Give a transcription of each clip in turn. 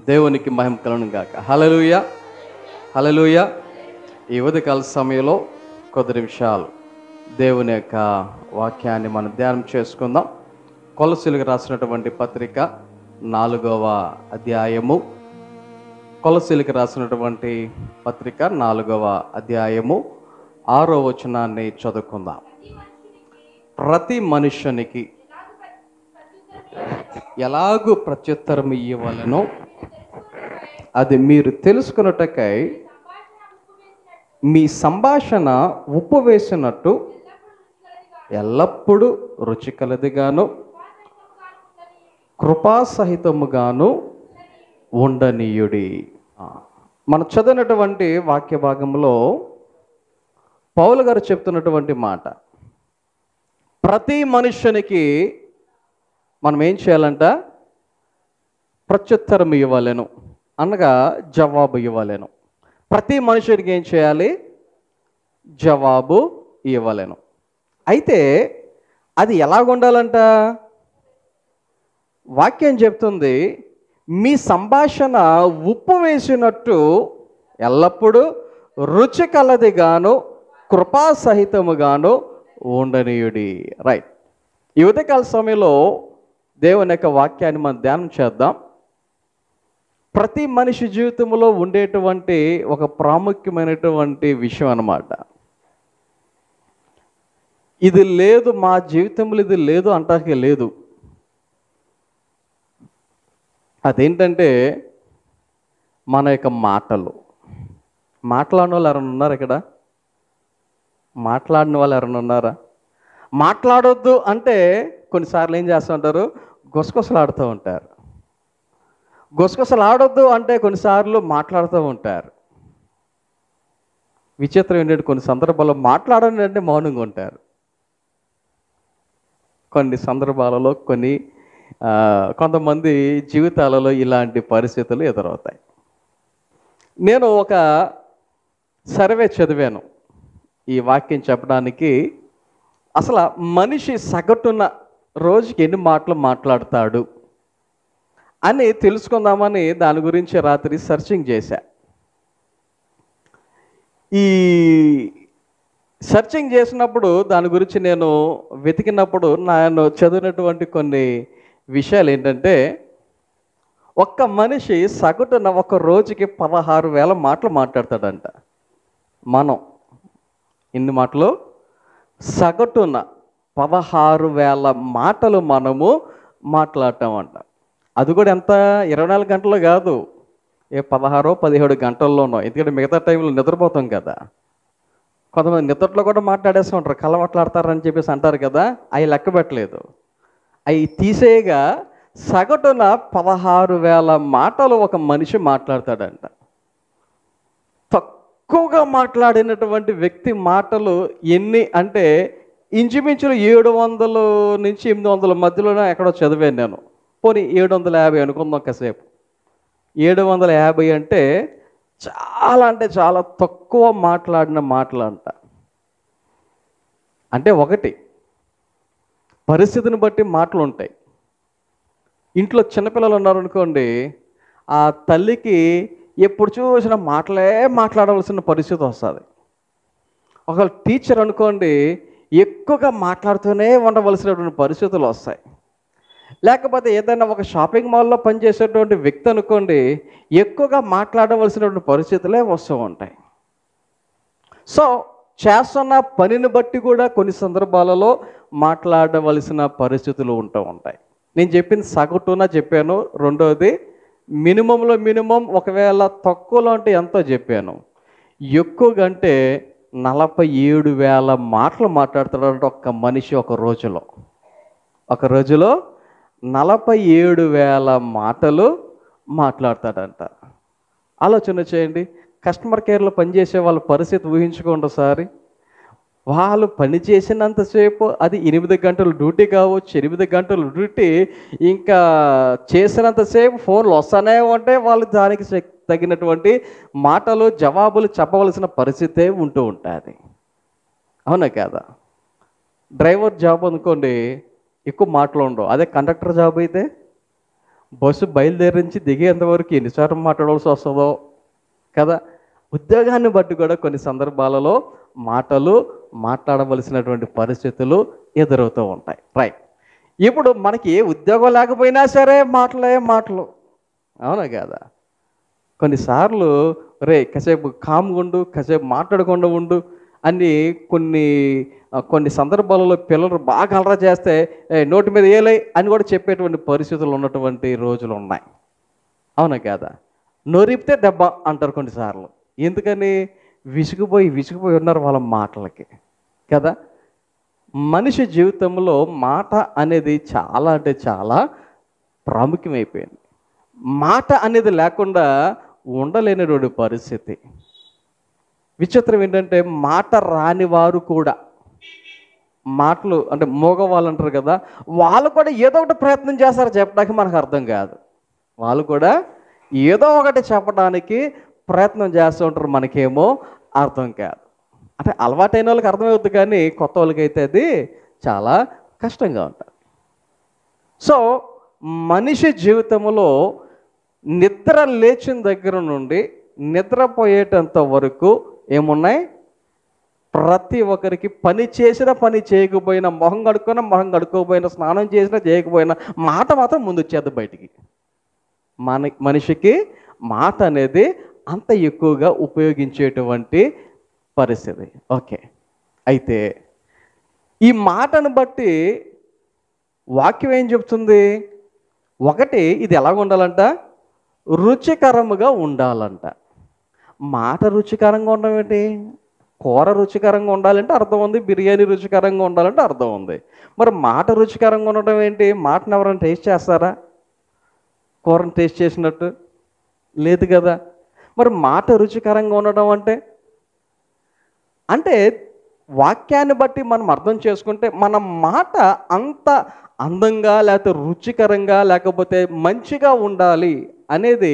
దేవునికి మహిమ కలుగును గాక. హల్లెలూయా, హల్లెలూయా. ఈ ఉదయకాల సమయంలో కొద్ది నిమిషాలు దేవుని యొక్క వాక్యాన్ని మనం ధ్యానం చేసుకుందాం. కొలసీలకు రాసినటువంటి పత్రిక 4వ అధ్యాయము, కొలసీలకు రాసినటువంటి పత్రిక 4వ అధ్యాయము 6వ వచనాన్ని చదువుకుందాం. ప్రతి మనుష్యునికి ఎలాగూ ప్రత్యుత్తరం ఇవ్వవలెనో అది మీరు తెలుసుకున్నటకై మీ సంభాషణ ఉప్పు వేసినట్టు ఎల్లప్పుడూ రుచికలదిగాను కృపాసహితముగాను ఉండనీయుడి. మనం చదివినటువంటి వాక్య భాగంలో పౌలు గారు చెప్తున్నటువంటి మాట, ప్రతి మనుష్యునికి మనం ఏం చేయాలంట? ప్రత్యుత్తరం ఇవ్వలేను, అనగా జవాబు ఇవ్వలేను. ప్రతి మనుషుడికి ఏం చేయాలి? జవాబు ఇవ్వలేను. అయితే అది ఎలాగుండాలంట? వాక్యం చెప్తుంది, మీ సంభాషణ ఉప్పు వేసినట్టు ఎల్లప్పుడూ రుచి కలదిగాను కృపాసహితముగాను ఉండనీయుడి. రైట్. ఈ ఉదయకాల సమయంలో దేవుని యొక్క వాక్యాన్ని మనం ధ్యానం చేద్దాం. ప్రతి మనిషి జీవితంలో ఉండేటువంటి ఒక ప్రాముఖ్యమైనటువంటి విషయం అన్నమాట. ఇది లేదు, మా జీవితంలో ఇది లేదు అంటానికి లేదు. అదేంటంటే మన యొక్క మాటలు. మాట్లాడిన వాళ్ళు ఎవరైనా ఉన్నారు ఇక్కడ? మాట్లాడిన వాళ్ళు ఎవరైనా ఉన్నారా? మాట్లాడొద్దు అంటే కొన్నిసార్లు ఏం చేస్తూ ఉంటారు? గుసగుసలాడుతూ ఉంటారు. గుసగుసలాడొద్దు అంటే కొన్నిసార్లు మాట్లాడుతూ ఉంటారు. విచిత్రం ఏంటంటే కొన్ని సందర్భాల్లో మాట్లాడండి అంటే మౌనంగా ఉంటారు. కొన్ని సందర్భాలలో కొంతమంది జీవితాలలో ఇలాంటి పరిస్థితులు ఎదురవుతాయి. నేను ఒక సర్వే చదివాను ఈ వాక్యం చెప్పడానికి. అసలు మనిషి సగటున రోజుకి ఎన్ని మాటలు మాట్లాడతాడు అని తెలుసుకుందామని దాని గురించి రాత్రి సర్చింగ్ చేశా. ఈ సర్చింగ్ చేసినప్పుడు దాని గురించి నేను వెతికినప్పుడు నేను చదివినటువంటి కొన్ని విషయాలు ఏంటంటే, ఒక్క మనిషి సగటున ఒక రోజుకి 16,000 మాటలు మాట్లాడతాడంట. మనం ఇన్ని మాటలు సగటున 16,000 మాటలు మనము మాట్లాడటం. అది కూడా ఎంత? 24 గంటలు కాదు, 16-17 గంటల్లోనో. ఎందుకంటే మిగతా టైంలో నిద్రపోతాం కదా. కొంతమంది నిద్రలో కూడా మాట్లాడేస్తూ ఉంటారు, కలవట్లాడతారని చెప్పేసి అంటారు కదా. అవి లెక్క పెట్టలేదు. అవి తీసేయగా సగటున 16,000 మాటలు ఒక మనిషి మాట్లాడతాడంట. తక్కువగా మాట్లాడినటువంటి వ్యక్తి మాటలు ఎన్ని అంటే ఇంచుమించులు 700 నుంచి 800 మధ్యలోనే ఎక్కడో చదివాను నేను. పోనీ 750 అనుకుందాం కాసేపు. 750 అంటే చాలా తక్కువ మాట్లాడిన మాటలు అంట. అంటే ఒకటి, పరిస్థితిని బట్టి మాటలు ఉంటాయి. ఇంట్లో చిన్నపిల్లలు ఉన్నారనుకోండి, ఆ తల్లికి ఎప్పుడు చూసినా మాటలే మాట్లాడవలసిన పరిస్థితి వస్తుంది. ఒకవేళ టీచర్ అనుకోండి, ఎక్కువగా మాట్లాడుతూనే ఉండవలసినటువంటి పరిస్థితులు వస్తాయి. లేకపోతే ఏదైనా ఒక షాపింగ్ మాల్లో పనిచేసేటువంటి వ్యక్తి అనుకోండి, ఎక్కువగా మాట్లాడవలసినటువంటి పరిస్థితులే వస్తూ ఉంటాయి. సో చేస్తున్న పనిని బట్టి కూడా కొన్ని సందర్భాలలో మాట్లాడవలసిన పరిస్థితులు ఉంటూ ఉంటాయి. నేను చెప్పింది సగటున చెప్పాను. రెండోది మినిమంలో మినిమం, ఒకవేళ తక్కువలో అంటే ఎంతో చెప్పాను. ఎక్కువగా అంటే 47,000 మాటలు మాట్లాడుతాడంటే ఒక్క మనిషి ఒక రోజులో. 47,000 మాటలు మాట్లాడతాడంట. ఆలోచన చేయండి. కస్టమర్ కేర్లో పనిచేసే వాళ్ళ పరిస్థితి ఊహించుకోండి ఒకసారి. వాళ్ళు పని చేసినంతసేపు, అది 8 గంటలు డ్యూటీ కావచ్చు, 8 గంటలు డ్యూటీ, ఇంకా చేసినంతసేపు ఫోన్లు వస్తూనే ఉంటే వాళ్ళు దానికి తగినటువంటి మాటలు జవాబులు చెప్పవలసిన పరిస్థితే ఉంటూ ఉంటుంది. అవునా కాదా? డ్రైవర్ జాబ్ అనుకోండి, ఎక్కువ మాటలు ఉండవు. అదే కండక్టర్ జాబ్ అయితే బస్సు బయలుదేరించి దిగేంతవరకు ఎన్నిసార్లు మాట్లాడవలసి వస్తుందో కదా. ఉద్యోగాన్ని బట్టి కూడా కొన్ని సందర్భాలలో మాటలు మాట్లాడవలసినటువంటి పరిస్థితులు ఎదురవుతూ ఉంటాయి. రైట్. ఇప్పుడు మనకి ఏ ఉద్యోగం లేకపోయినా సరే మాటలు, అవునా కదా. కొన్నిసార్లు కాసేపు కామ్గా ఉండు, కాసేపు మాట్లాడకుండా ఉండు అని కొన్ని సందర్భాలలో పిల్లలు బాగా అలరా చేస్తే నోటి మీద ఏలై అని కూడా చెప్పేటువంటి పరిస్థితులు ఉన్నటువంటి రోజులు ఉన్నాయి, అవునా కదా. నోరిపితే దెబ్బ అంటారు కొన్నిసార్లు. ఎందుకని? విసిగిపోయి ఉన్నారు వాళ్ళ మాటలకి కదా. మనిషి జీవితంలో మాట అనేది చాలా అంటే చాలా ప్రాముఖ్యమైపోయింది. మాట అనేది లేకుండా ఉండలేనటువంటి పరిస్థితి. విచిత్రం ఏంటంటే మాట రాని వారు కూడా, మాటలు అంటే మగవాళ్ళు అంటారు కదా, వాళ్ళు కూడా ఏదో ఒకటి ప్రయత్నం చేస్తారు చెప్పడానికి, మనకు అర్థం కాదు. వాళ్ళు కూడా ఏదో ఒకటి చెప్పడానికి ప్రయత్నం చేస్తూ ఉంటారు, మనకేమో అర్థం కాదు. అంటే అలవాటైన వాళ్ళకి అర్థమవుతుంది, కానీ కొత్త వాళ్ళకైతే అది చాలా కష్టంగా ఉంటుంది. సో మనిషి జీవితంలో నిద్ర లేచిన దగ్గర నుండి నిద్రపోయేటంత వరకు ఏమున్నాయి? ప్రతి ఒక్కరికి పని చేసినా పని చేయకపోయినా, మొహం కడుక్కోపోయినా, స్నానం చేసినా చేయకపోయినా మాట మాత్రం ముందు వచ్చేది బయటికి. మనిషికి మాట అనేది అంత ఎక్కువగా ఉపయోగించేటువంటి పరిస్థితి. ఓకే. అయితే ఈ మాటను బట్టి వాక్యం ఏం చెప్తుంది? ఒకటి, ఇది ఎలాగ ఉండాలంట? రుచికరముగా ఉండాలంట. మాట రుచికరంగా ఉండడం ఏంటి? కూర రుచికరంగా ఉండాలంటే అర్థం ఉంది, బిర్యానీ రుచికరంగా ఉండాలంటే అర్థం ఉంది. మరి మాట రుచికరంగా ఉండడం ఏంటి? మాటను ఎవరైనా టేస్ట్ చేస్తారా? కూరను టేస్ట్ చేసినట్టు లేదు కదా. మరి మాట రుచికరంగా ఉండడం అంటే వాక్యాన్ని బట్టి మనం అర్థం చేసుకుంటే మన మాట అంత అందంగా లేకపోతే రుచికరంగా లేకపోతే మంచిగా ఉండాలి అనేది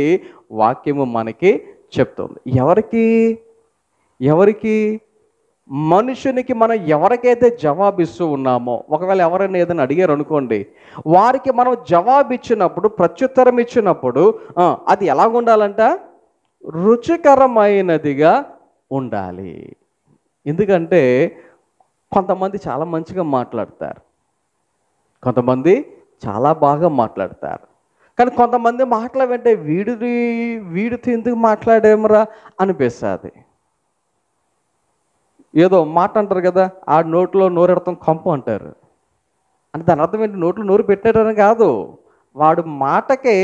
వాక్యము మనకి చెప్తుంది. ఎవరికి? మనుషునికి మనం ఎవరికైతే జవాబిస్తూ ఉన్నామో, ఒకవేళ ఎవరైనా ఏదైనా అడిగారు అనుకోండి, వారికి మనం జవాబు ఇచ్చినప్పుడు, ప్రత్యుత్తరం ఇచ్చినప్పుడు అది ఎలాగ ఉండాలంట? రుచికరమైనదిగా ఉండాలి. ఎందుకంటే కొంతమంది చాలా మంచిగా మాట్లాడతారు, కొంతమంది చాలా బాగా మాట్లాడతారు, కానీ కొంతమంది మాటల వెంటే వీడితో ఎందుకు మాట్లాడేమరా అనిపిస్తుంది. ఏదో మాట అంటారు కదా, ఆ నోట్లో నోరెడతాం కంపు అంటారు. అంటే దాని అర్థం ఏంటి? నోట్లో నోరు పెట్టారని కాదు, వాడు మాటకే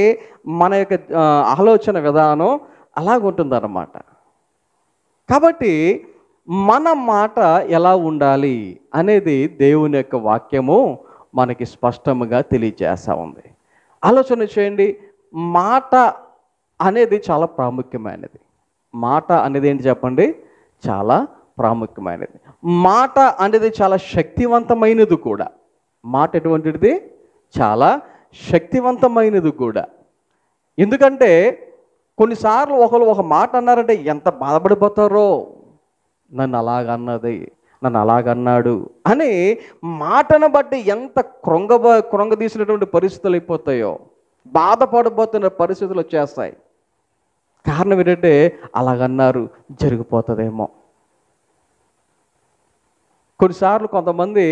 మన యొక్క ఆలోచన విధానం అలాగుంటుందన్నమాట. కాబట్టి మన మాట ఎలా ఉండాలి అనేది దేవుని యొక్క వాక్యము మనకి స్పష్టంగా తెలియజేస్తూ ఉంది. ఆలోచన చేయండి. మాట అనేది చాలా ప్రాముఖ్యమైనది. మాట అనేది ఏంటి చెప్పండి? చాలా ప్రాముఖ్యమైనది. మాట అనేది చాలా శక్తివంతమైనది కూడా. మాట ఎటువంటిది? చాలా శక్తివంతమైనది కూడా. ఎందుకంటే కొన్నిసార్లు ఒకరు ఒక మాట అన్నారంటే ఎంత బాధపడిపోతారో, నన్ను అలాగన్నది, నన్ను అలాగన్నాడు అని మాటను బట్టి ఎంత కృంగదీసినటువంటి పరిస్థితులు అయిపోతాయో, బాధపడిపోతున్న పరిస్థితులు వచ్చేస్తాయి. కారణం ఏంటంటే అలాగన్నారు, జరిగిపోతుందేమో. కొన్నిసార్లు కొంతమంది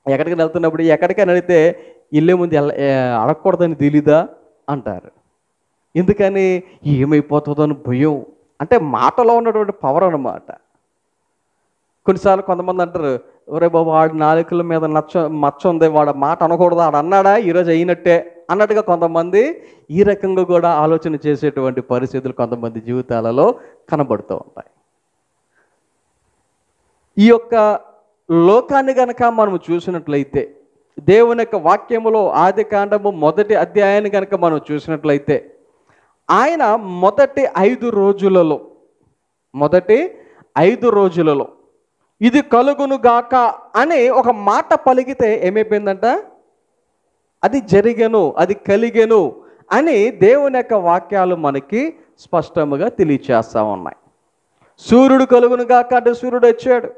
ఎక్కడికి వెళ్తున్నప్పుడు ఎక్కడికైనా అడిగితే ఇల్లే ముందు అడగకూడదని తెలీదా అంటారు. ఎందుకని? ఏమైపోతుందో అని భయం. అంటే మాటలో ఉన్నటువంటి పవర్ అన్నమాట. కొన్నిసార్లు కొంతమంది అంటారు, ఒరే బాబు వాడి నాలుకల మీద మచ్చ ఉంది, వాడు మాట అనకూడదు, ఆడు అన్నాడా ఈరోజు అయినట్టే అన్నట్టుగా కొంతమంది ఈ రకంగా కూడా ఆలోచన చేసేటువంటి పరిస్థితులు కొంతమంది జీవితాలలో కనబడుతూ ఉంటాయి. ఈ యొక్క లోకాన్ని కనుక మనం చూసినట్లయితే, దేవుని యొక్క వాక్యములో ఆది కాండము 1వ అధ్యాయాన్ని కనుక మనం చూసినట్లయితే, ఆయన మొదటి 5 రోజులలో ఇది కలుగునుగాక అని ఒక మాట పలికితే ఏమైపోయిందంట? అది జరిగెను, అది కలిగెను అని దేవుని యొక్క వాక్యాలు మనకి స్పష్టంగా తెలియచేస్తూ ఉన్నాయి. సూర్యుడు కలుగునుగాక అంటే సూర్యుడు వచ్చాడు,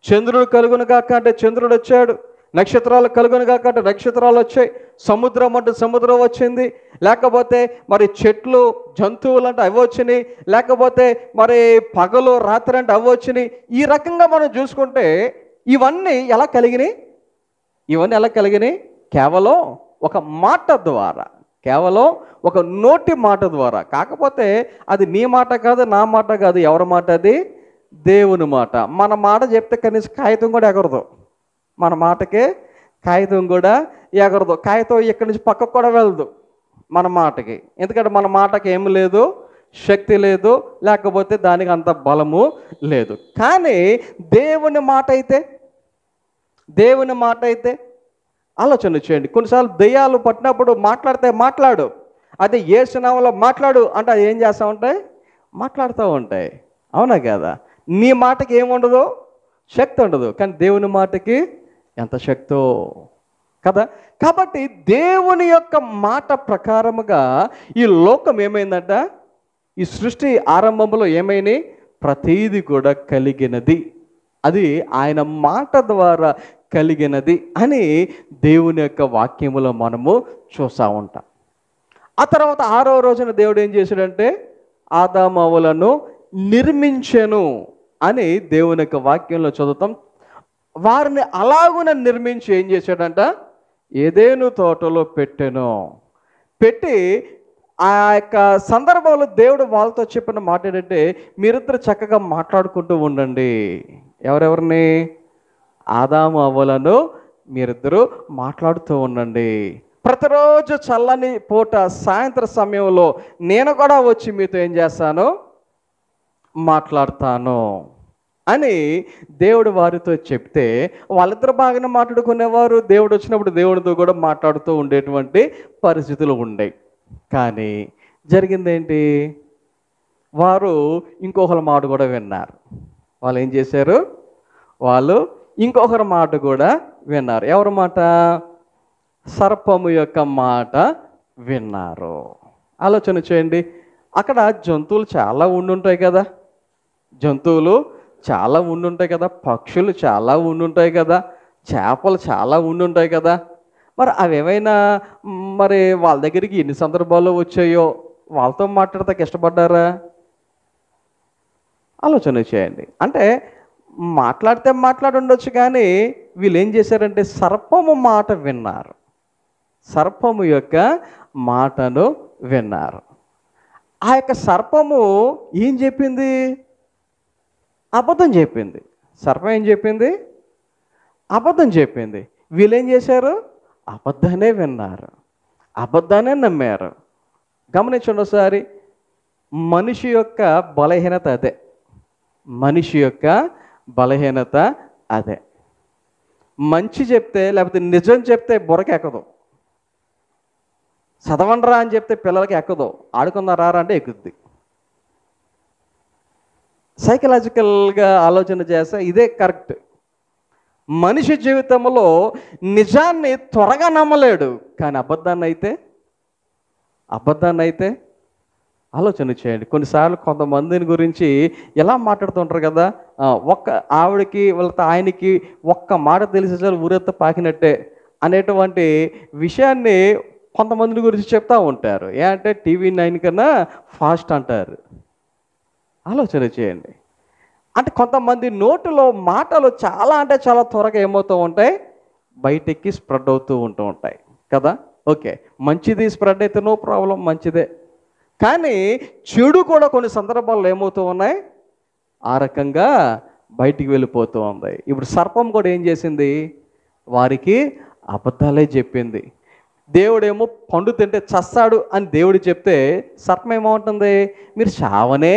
చంద్రుడు కలుగునుగాక అంటే చంద్రుడు వచ్చాడు, నక్షత్రాలు కలుగునుగా అంటే నక్షత్రాలు వచ్చాయి, సముద్రం అంటే సముద్రం వచ్చింది, లేకపోతే మరి చెట్లు జంతువులు అంటే అవి వచ్చినాయి, లేకపోతే మరి పగలు రాత్రి అంటే అవి వచ్చినాయి. ఈ రకంగా మనం చూసుకుంటే ఇవన్నీ ఎలా కలిగినాయి? ఇవన్నీ ఎలా కలిగినాయి? కేవలం ఒక మాట ద్వారా, కేవలం ఒక నోటి మాట ద్వారా. కాకపోతే అది నీ మాట కాదు, నా మాట కాదు, ఎవరి మాట? అది దేవుని మాట. మన మాట చెప్తే కనీసం కాగితం కూడా ఎగరదు, మన మాటకే కాగితం కూడా ఎగరదు. కాగితం ఇక్కడి నుంచి పక్కకు కూడా వెళ్ళదు మన మాటకి, ఎందుకంటే మన మాటకి ఏమి లేదు, శక్తి లేదు, లేకపోతే దానికి అంత బలము లేదు. కానీ దేవుని మాట అయితే, దేవుని మాట అయితే ఆలోచన చేయండి. కొన్నిసార్లు దెయ్యాలు పట్టినప్పుడు మాట్లాడితే మాట్లాడు, అదే యేసు నామములో మాట్లాడు అంటే అది ఏం చేస్తూ ఉంటాయి? మాట్లాడుతూ ఉంటాయి. అవునా కదా? నీ మాటకి ఏముండదు, శక్తి ఉండదు, కానీ దేవుని మాటకి ఎంత శక్తో కదా. కాబట్టి దేవుని యొక్క మాట ప్రకారముగా ఈ లోకం ఏమైందంట? ఈ సృష్టి ఆరంభంలో ఏమైంది? ప్రతీది కూడా కలిగినది అది ఆయన మాట ద్వారా కలిగినది అని దేవుని యొక్క వాక్యములో మనము చూస్తూ ఉంటాం. ఆ తర్వాత 6వ రోజున దేవుడు ఏం చేశాడంటే ఆదాము హవ్వలను నిర్మించెను అని దేవుని యొక్క వాక్యంలో చదువుతాం. వారిని అలాగున నిర్మించి ఏం చేశాడంట? ఏదెను తోటలో పెట్టెను. పెట్టి ఆ యొక్క సందర్భంలో దేవుడు వాళ్ళతో చెప్పిన మాట ఏంటంటే, మీరిద్దరు చక్కగా మాట్లాడుకుంటూ ఉండండి. ఎవరెవరిని? ఆదాము హవ్వలను మీరిద్దరూ మాట్లాడుతూ ఉండండి. ప్రతిరోజు చల్లని పూట సాయంత్రం సమయంలో నేను కూడా వచ్చి మీతో ఏం చేస్తాను? మాట్లాడతాను అని దేవుడు వారితో చెప్తే వాళ్ళిద్దరు బాగానే మాట్లాడుకునేవారు. దేవుడు వచ్చినప్పుడు దేవుడితో కూడా మాట్లాడుతూ ఉండేటువంటి పరిస్థితులు ఉండేవి. కానీ జరిగిందేంటి? వారు ఇంకొకరి మాట కూడా విన్నారు. వాళ్ళు ఏం చేశారు? వాళ్ళు ఇంకొకరి మాట కూడా విన్నారు. ఎవరి మాట? సర్పము యొక్క మాట విన్నారు. ఆలోచన చేయండి. అక్కడ జంతువులు చాలా ఉండుంటాయి కదా, జంతువులు చాలా ఉండుంటాయి కదా, పక్షులు చాలా ఉండుంటాయి కదా, చేపలు చాలా ఉండుంటాయి కదా. మరి అవి ఏమైనా మరి వాళ్ళ దగ్గరికి ఎన్ని సందర్భాల్లో వచ్చాయో వాళ్ళతో మాట్లాడతాకి ఇష్టపడ్డారా? ఆలోచన చేయండి. అంటే మాట్లాడితే మాట్లాడి ఉండొచ్చు, కానీ వీళ్ళు ఏం చేశారంటే సర్పము మాట విన్నారు, సర్పము యొక్క మాటను విన్నారు. ఆ యొక్క సర్పము ఏం చెప్పింది? అబద్ధం చెప్పింది. సర్పం ఏం చెప్పింది? అబద్ధం చెప్పింది. వీళ్ళు ఏం చేశారు? అబద్ధాన్నే విన్నారు, అబద్ధాన్నే నమ్మారు. గమనించండి ఒకసారి. మనిషి యొక్క బలహీనత అదే, మనిషి యొక్క బలహీనత అదే. మంచి చెప్తే లేకపోతే నిజం చెప్తే బుర్రకెక్కదు, చదవండిరా అని చెప్తే పిల్లలకి ఎక్కదు, ఆడుకుందారా అంటే ఎక్కుద్ది. సైకలాజికల్గా ఆలోచన చేస్తే ఇదే కరెక్ట్. మనిషి జీవితంలో నిజాన్ని త్వరగా నమ్మలేడు, కానీ అబద్ధాన్ని అయితే ఆలోచన చేయండి. కొన్నిసార్లు కొంతమందిని గురించి ఎలా మాట్లాడుతుంటారు కదా, ఒక్క ఆవిడకి వాళ్ళతో ఆయనకి ఒక్క మాట తెలిసేసారి ఊరెత్త పాకినట్టే అనేటువంటి విషయాన్ని కొంతమందిని గురించి చెప్తూ ఉంటారు. అంటే టీవీ 9 కన్నా ఫాస్ట్ అంటారు. ఆలోచన చేయండి. అంటే కొంతమంది నోటిలో మాటలు చాలా అంటే చాలా త్వరగా ఏమవుతూ ఉంటాయి? బయటెక్కి స్ప్రెడ్ అవుతూ ఉంటాయి కదా. ఓకే, మంచిది స్ప్రెడ్ అయితే నో ప్రాబ్లం, మంచిదే. కానీ చెడు కూడా కొన్ని సందర్భాల్లో ఏమవుతూ ఉన్నాయి? ఆ రకంగా బయటికి వెళ్ళిపోతూ ఉంది. ఇప్పుడు సర్పం కూడా ఏం చేసింది? వారికి అబద్ధాలే చెప్పింది. దేవుడేమో పండు తింటే చస్తాడు అని దేవుడు చెప్తే సర్పం ఏమవుతుంది? మీరు చావనే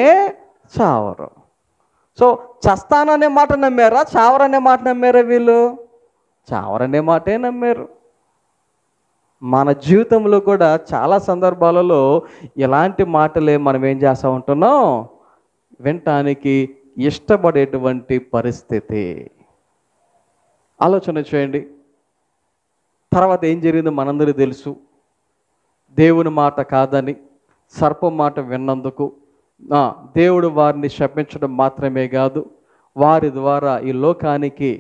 చావరు. సో చస్తాననే మాట నమ్మారా, చావరనే మాట నమ్మారా? వీళ్ళు చావరనే మాటే నమ్మారు. మన జీవితంలో కూడా చాలా సందర్భాలలో ఇలాంటి మాటలే మనం ఏం చేస్తూ ఉంటున్నాం? వినటానికి ఇష్టపడేటువంటి పరిస్థితి. ఆలోచన చేయండి. తర్వాత ఏం జరిగిందో మనందరికీ తెలుసు. దేవుని మాట కాదని సర్పం మాట విన్నందుకు దేవుడు వారిని శపించడం మాత్రమే కాదు, వారి ద్వారా ఈ లోకానికి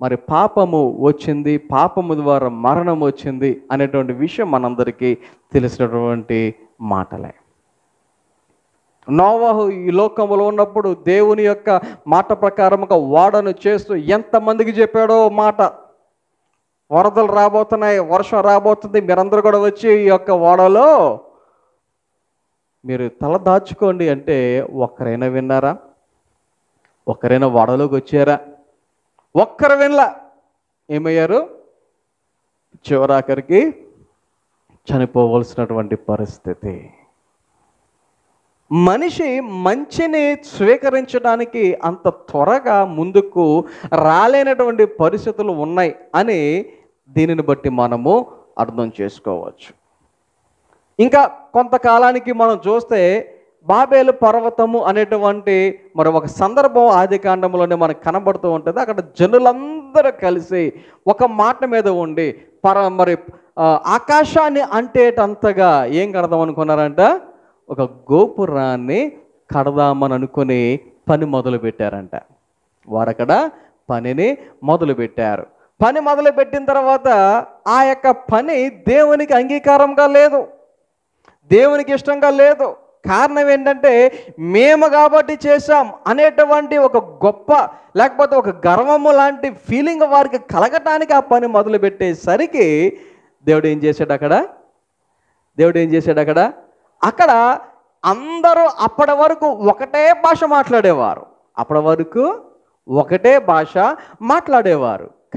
మరి పాపము వచ్చింది, పాపము ద్వారా మరణం వచ్చింది అనేటువంటి విషయం మనందరికీ తెలిసినటువంటి మాటలే. నోవహు ఈ లోకంలో ఉన్నప్పుడు దేవుని యొక్క మాట ప్రకారముగా ఓడను చేస్తూ ఎంతమందికి చెప్పాడో మాట, వరదలు రాబోతున్నాయి, వర్షం రాబోతుంది, మీరందరూ కూడా వచ్చి ఈ యొక్క ఓడలో మీరు తల దాచుకోండి అంటే ఒక్కరైనా విన్నారా? ఒక్కరైనా ఓడలోకి వచ్చారా? ఒక్కరు వినలా. ఏమయ్యారు? చివరాఖరికి చనిపోవలసినటువంటి పరిస్థితి. మనిషి మంచిని స్వీకరించడానికి అంత త్వరగా ముందుకు రాలేనటువంటి పరిస్థితులు ఉన్నాయి అని దీనిని బట్టి మనము అర్థం చేసుకోవచ్చు. ఇంకా కొంతకాలానికి మనం చూస్తే బాబేలు పర్వతము అనేటువంటి మరి ఒక సందర్భం ఆది కాండంలోనే మనకు కనబడుతూ ఉంటుంది. అక్కడ జనులందరూ కలిసి ఒక మాట మీద ఉండి మరి ఆకాశాన్ని అంటేటంతగా ఏం కడదాం అనుకున్నారంట? ఒక గోపురాన్ని కడదామని అనుకుని పని మొదలు పెట్టారంట. వారు అక్కడ పనిని మొదలుపెట్టారు. పని మొదలుపెట్టిన తర్వాత ఆ యొక్క పని దేవునికి అంగీకారంగా లేదు, దేవునికి ఇష్టంగా లేదు. కారణం ఏంటంటే మేము కాబట్టి చేశాం అనేటువంటి ఒక గొప్ప లేకపోతే ఒక గర్వము లాంటి ఫీలింగ్ వారికి కలగటానికి ఆ పని మొదలు పెట్టేసరికి దేవుడు ఏం చేశాడు అక్కడ? అక్కడ అందరూ అప్పటి వరకు ఒకటే భాష మాట్లాడేవారు.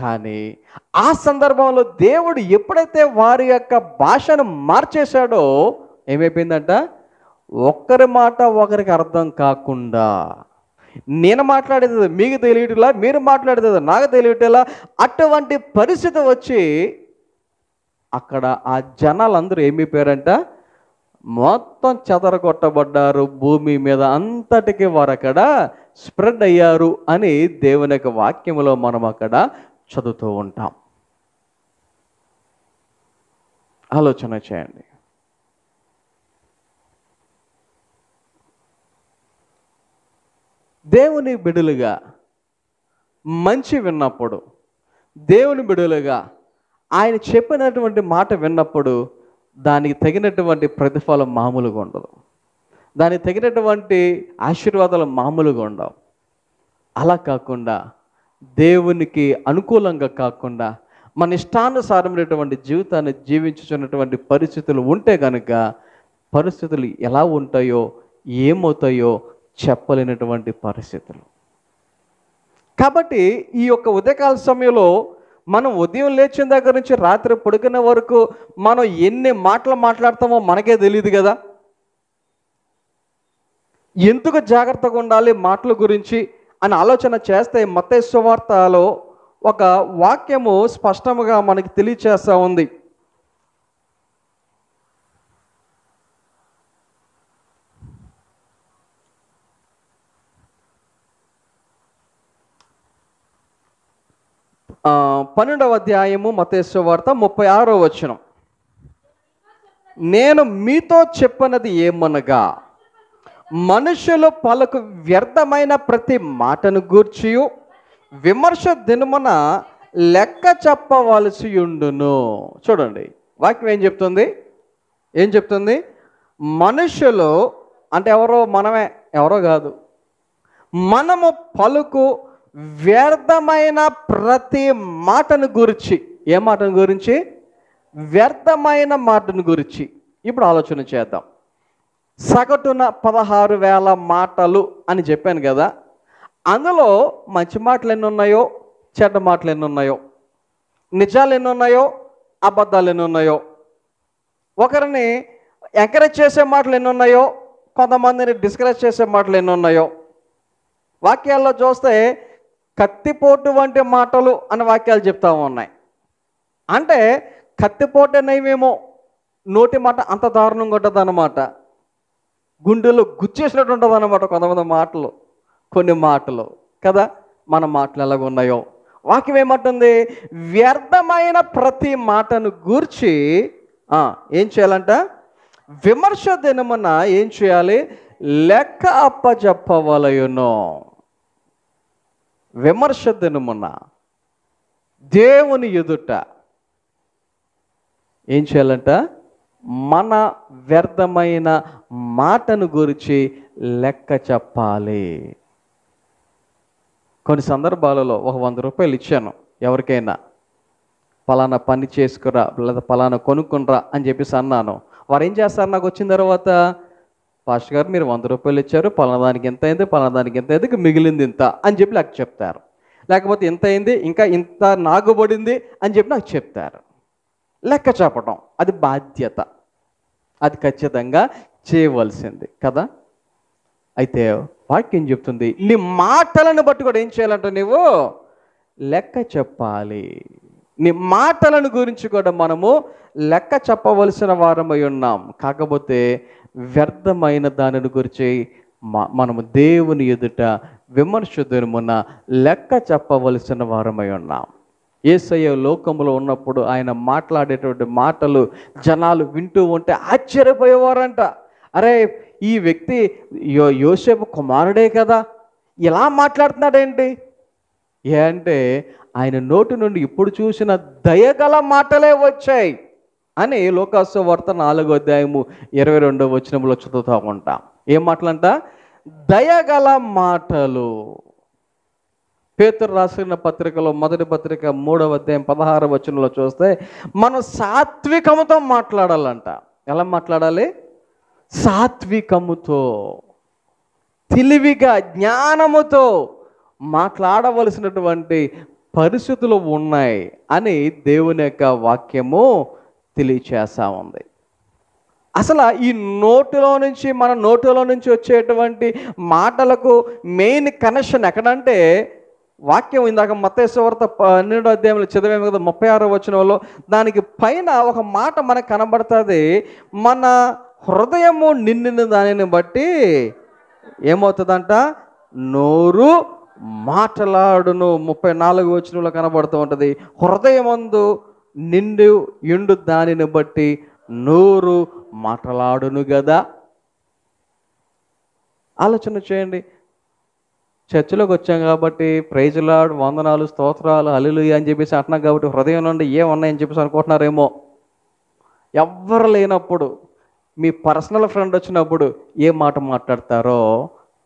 కానీ ఆ సందర్భంలో దేవుడు ఎప్పుడైతే వారి యొక్క భాషను మార్చేశాడో ఏమైపోయిందంట? ఒక్కరి మాట ఒకరికి అర్థం కాకుండా, నేను మాట్లాడేది మీకు తెలియటలా, మీరు మాట్లాడేది నాకు తెలియటలా, అటువంటి పరిస్థితి వచ్చి అక్కడ ఆ జనాలందరూ ఏమైపోయారంట? మొత్తం చెదరగొట్టబడ్డారు. భూమి మీద అంతటికి వారు అక్కడ స్ప్రెడ్ అయ్యారు అని దేవుని యొక్క వాక్యములో మనం అక్కడ చదువుతూ ఉంటాం. ఆలోచన చేయండి. దేవుని బిడ్డలుగా మంచి విన్నప్పుడు, దేవుని బిడ్డలుగా ఆయన చెప్పినటువంటి మాట విన్నప్పుడు దానికి తగినటువంటి ప్రతిఫలం మామూలుగా ఉండదు, దానికి తగినటువంటి ఆశీర్వాదాలు మామూలుగా ఉండవు. అలా కాకుండా దేవునికి అనుకూలంగా కాకుండా మన ఇష్టానుసారమైనటువంటి జీవితాన్ని జీవించుతున్నటువంటి పరిస్థితులు ఉంటే కనుక పరిస్థితులు ఎలా ఉంటాయో ఏమవుతాయో చెప్పలేనటువంటి పరిస్థితులు. కాబట్టి ఈ యొక్క ఉదయకాల సమయంలో మనం ఉదయం లేచిన దగ్గర నుంచి రాత్రి పడుకునే వరకు మనం ఎన్ని మాటలు మాట్లాడతామో మనకే తెలియదు కదా. ఎందుకు జాగ్రత్తగా ఉండాలి మాటల గురించి అని ఆలోచన చేస్తే మత్తయి సువార్తలో ఒక వాక్యము స్పష్టముగా మనకి తెలియచేస్తూ ఉంది. పన్నెండవ అధ్యాయము మత్తయి సువార్త 36వ వచనం. నేను మీతో చెప్పినది ఏమనగా మనుషులు పలుకు వ్యర్థమైన ప్రతి మాటను గూర్చియు విమర్శ దినమున లెక్క చెప్పవలసి ఉండును. చూడండి వాక్యం ఏం చెప్తుంది? మనుషులు అంటే ఎవరో, మనమే, ఎవరో కాదు, మనము పలుకు వ్యర్థమైన ప్రతి మాటను గురించి. ఏ మాటను గురించి? వ్యర్థమైన మాటను గురించి. ఇప్పుడు ఆలోచన చేద్దాం. సగటున 16,000 మాటలు అని చెప్పాను కదా. అందులో మంచి మాటలు ఎన్ని ఉన్నాయో, చెడ్డ మాటలు ఎన్ని ఉన్నాయో, నిజాలు ఎన్ని ఉన్నాయో, అబద్ధాలు ఎన్ని ఉన్నాయో, ఒకరిని ఎంకరేజ్ చేసే మాటలు ఎన్ని ఉన్నాయో, కొంతమందిని డిస్కరేజ్ చేసే మాటలు ఎన్ని ఉన్నాయో. వాక్యాల్లో చూస్తే కత్తిపోటు వంటి మాటలు అనే వాక్యాలు చెప్తా ఉన్నాయి. అంటే కత్తిపోటు అనేవేమో నోటి మాట అంత దారుణంగా ఉంటుంది అన్నమాట, గుండెలో గుచ్చేసినట్టు ఉంటుంది అన్నమాట కొంతమంది మాటలు, కొన్ని మాటలు కదా. మన మాటలు ఎలాగ ఉన్నాయో వాక్యం ఏమంటుంది? వ్యర్థమైన ప్రతి మాటను గూర్చి ఏం చేయాలంట? విమర్శ దినమున ఏం చేయాలి? లెక్క అప్పచెప్పవలయును. విమర్శ దినమున దేవుని ఎదుట ఏం చేయాలంట? మన వ్యర్థమైన మాటను గురించి లెక్క చెప్పాలి. కొన్ని సందర్భాలలో ఒక 100 రూపాయలు ఇచ్చాను ఎవరికైనా, పలానా పని చేసుకురా లేదా పలానా కొనుక్కునరా అని చెప్పేసి అన్నాను. వారు ఏం చేస్తారు? నాకు వచ్చిన తర్వాత, పాస్టర్ గారు మీరు 100 రూపాయలు ఇచ్చారు, పలానా దానికి ఎంత అయింది, పలానా దానికి ఎంత అయింది, మిగిలింది ఇంత అని చెప్పి నాకు చెప్తారు. లేకపోతే ఇంత అయింది, ఇంకా ఇంత నాగుబడింది అని చెప్పి నాకు చెప్తారు. లెక్క చెప్పడం అది బాధ్యత, అది ఖచ్చితంగా చేయవలసింది కదా. అయితే వాక్యం చెప్తుంది, నీ మాటలను బట్టి కూడా ఏం చేయాలంట? నీవు లెక్క చెప్పాలి. నీ మాటలను గురించి కూడా మనము లెక్క చెప్పవలసిన వారమై ఉన్నాం. కాకపోతే వ్యర్థమైన దానిని గురించి మనము దేవుని ఎదుట విమర్శ దినమున లెక్క చెప్పవలసిన వారమై ఉన్నాం. యేసయ్య లోకములో ఉన్నప్పుడు ఆయన మాట్లాడేటువంటి మాటలు జనాలు వింటూ ఉంటే ఆశ్చర్యపోయేవారంట. అరే, ఈ వ్యక్తి యోసేపు కుమారుడే కదా, ఇలా మాట్లాడుతున్నాడేంటి? అంటే ఆయన నోటి నుండి ఇప్పుడు చూసిన దయగల మాటలే వచ్చాయి అని లోకాసు వార్త 4వ అధ్యాయము 22వ వచనంలో చదువుతూ ఉంటాం. ఏం మాటలంట? దయగల మాటలు. పేతురు రాసిన పత్రికలో మొదటి పత్రిక 3వ అధ్యాయం 16వ వచనంలో చూస్తే మనం సాత్వికముతో మాట్లాడాలంట. ఎలా మాట్లాడాలి? సాత్వికముతో, తెలివిగా, జ్ఞానముతో మాట్లాడవలసినటువంటి పరిస్థితులు ఉన్నాయి అని దేవుని యొక్క వాక్యము తెలియచేస్తూ ఉంది. అసలు ఈ మన నోటిలో నుంచి వచ్చేటువంటి మాటలకు మెయిన్ కనెక్షన్ ఎక్కడంటే, వాక్యం ఇందాక మత్తయి సువార్త 12వ అధ్యాయంలో చదివాము కదా, 36వ వచనంలో దానికి పైన ఒక మాట మనకు కనబడుతుంది. మన హృదయము నిండిన దానిని బట్టి ఏమవుతుందంట? నోరు మాట్లాడును. 34వ వచనంలో కనబడుతూ ఉంటుంది, హృదయమందు ఎండు దానిని బట్టి నోరు మాట్లాడును కదా. ఆలోచన చేయండి. చర్చిలోకి వచ్చాం కాబట్టి ప్రైజ్ లార్డ్, వందనాలు, స్తోత్రాలు, హల్లెలూయా అని చెప్పేసి అంటున్నాం కాబట్టి హృదయం నుండి ఏమున్నాయని చెప్పేసి అనుకుంటున్నారేమో. ఎవ్వరు లేనప్పుడు, మీ పర్సనల్ ఫ్రెండ్ వచ్చినప్పుడు ఏ మాట మాట్లాడతారో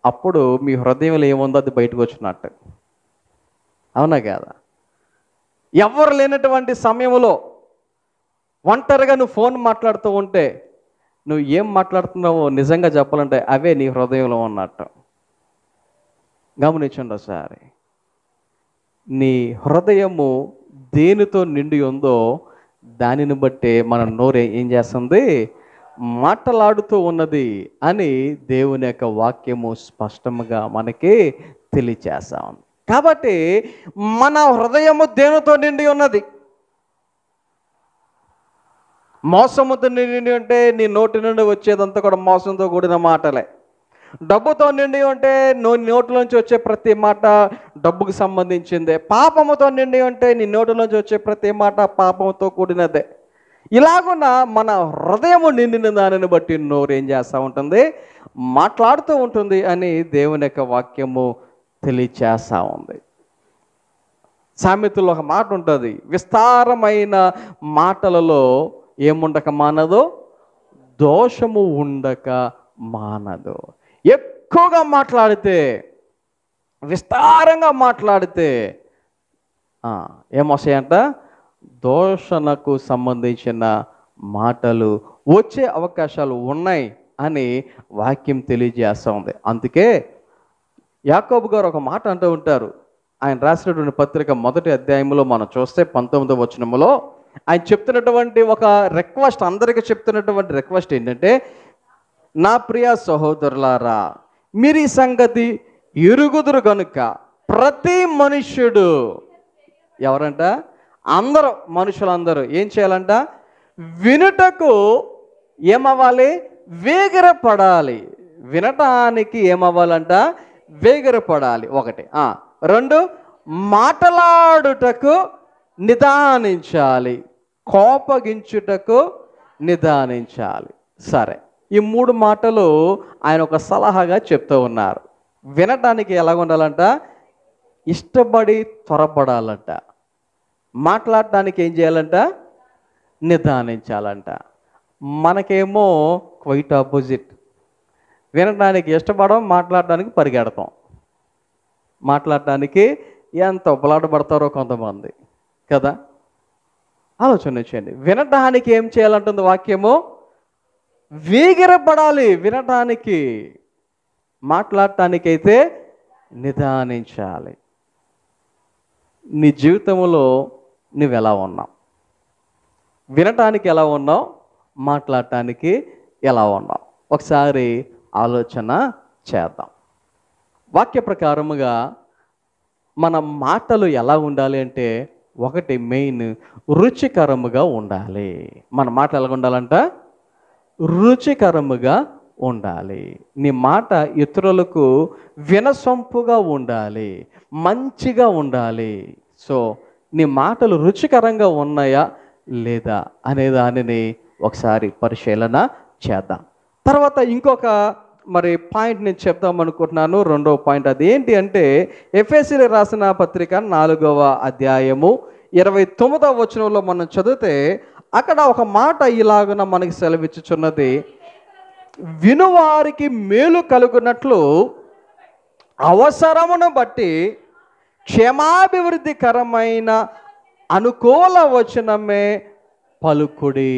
అప్పుడు మీ హృదయంలో ఏముందో అది బయటకు వచ్చినట్టు. అవునా కదా? ఎవరు లేనటువంటి సమయంలో ఒంటరిగా నువ్వు ఫోన్ మాట్లాడుతూ ఉంటే నువ్వు ఏం మాట్లాడుతున్నావో నిజంగా చెప్పాలంటే అవే నీ హృదయంలో ఉన్నట్టు. గమనించండి ఒకసారి. నీ హృదయము దేనితో నిండి ఉందో దానిని బట్టే మన నోరు ఏం చేస్తుంది? మాట్లాడుతూ ఉన్నది అని దేవుని యొక్క వాక్యము స్పష్టంగా మనకి తెలియచేస్తా ఉంది. కాబట్టి మన హృదయము దేనితో నిండి ఉన్నది? మోసముతో నిండి ఉంటే నీ నోటి నుండి వచ్చేదంతా కూడా మోసంతో కూడిన మాటలే. డబ్బుతో నిండి ఉంటే నోటిలోంచి వచ్చే ప్రతి మాట డబ్బుకు సంబంధించిందే. పాపముతో నిండి ఉంటే నీ నోటిలోంచి వచ్చే ప్రతి మాట పాపంతో కూడినదే. ఇలాగున్న మన హృదయము నిండిన దానిని బట్టి నోరు ఏం చేస్తూ ఉంటుంది? మాట్లాడుతూ ఉంటుంది అని దేవుని యొక్క వాక్యము తెలియచేస్తూ ఉంది. సామెతల్లో ఒక మాట ఉంటుంది, విస్తారమైన మాటలలో ఏముండక మానదు? దోషము ఉండక మానదు. ఎక్కువగా మాట్లాడితే, విస్తారంగా మాట్లాడితే ఏమొస్తాయంట? దోషణకు సంబంధించిన మాటలు వచ్చే అవకాశాలు ఉన్నాయి అని వాక్యం తెలియజేస్తూ ఉంది. అందుకే యాకోబు గారు ఒక మాట అంటూ ఉంటారు. ఆయన రాసినటువంటి పత్రిక 1వ అధ్యాయంలో మనం చూస్తే 19వ వచనములో ఆయన చెప్తున్నటువంటి ఒక రిక్వెస్ట్, అందరికీ చెప్తున్నటువంటి రిక్వెస్ట్ ఏంటంటే, నా ప్రియ సహోదరులారా, మీరు ఈ సంగతి ఎరుగుదురు గనుక ప్రతి మనుష్యుడు, ఎవరంట? అందరూ, మనుషులందరూ ఏం చేయాలంట? వినుటకు ఏమవ్వాలి? వేగిరపడాలి. వినటానికి ఏమవ్వాలంట? వేగిరపడాలి. 1. 2, మాట్లాడుటకు నిదానించాలి, కోపగించుటకు నిదానించాలి. సరే, ఈ 3 మాటలు ఆయన ఒక సలహాగా చెప్తూ ఉన్నారు. వినటానికి ఎలా ఉండాలంట? ఇష్టపడి త్వరపడాలంట. మాట్లాడటానికి ఏం చేయాలంట? నిదానించాలంట. మనకేమో క్వైట్ ఆపోజిట్. వినడానికి ఇష్టపడం, మాట్లాడడానికి పరిగెడతాం. మాట్లాడటానికి ఎంత ఉబలాట పడతారో కొంతమంది కదా. ఆలోచన చేయండి. వినటానికి ఏం చేయాలంటుంది వాక్యము? వేగిరపడాలి వినటానికి. మాట్లాడటానికైతే నిదానించాలి. నీ జీవితంలో నువ్వు ఎలా ఉన్నావు? వినటానికి ఎలా ఉన్నావు? మాట్లాడటానికి ఎలా ఉన్నావు? ఒకసారి ఆలోచన చేద్దాం. వాక్య ప్రకారముగా మన మాటలు ఎలా ఉండాలి అంటే, ఒకటి మెయిన్ రుచికరముగా ఉండాలి. మన మాటలు ఎలా ఉండాలంట? రుచికరముగా ఉండాలి. నీ మాట ఇతరులకు వినసొంపుగా ఉండాలి, మంచిగా ఉండాలి. సో నీ మాటలు రుచికరంగా ఉన్నాయా లేదా అనే దానిని ఒకసారి పరిశీలన చేద్దాం. తర్వాత ఇంకొక పాయింట్ నేను చెప్దాం అనుకుంటున్నాను. రెండవ పాయింట్ అదేంటి అంటే, ఎఫెసీయులకు రాసిన పత్రిక 4వ అధ్యాయము 29వ వచనంలో మనం చదివితే అక్కడ ఒక మాట ఇలాగున మనకి సెలవిచ్చుచున్నది. వినువారికి మేలు కలుగునట్లు అవసరమును బట్టి క్షేమాభివృద్ధికరమైన అనుకూల వచనమే పలుకుడి.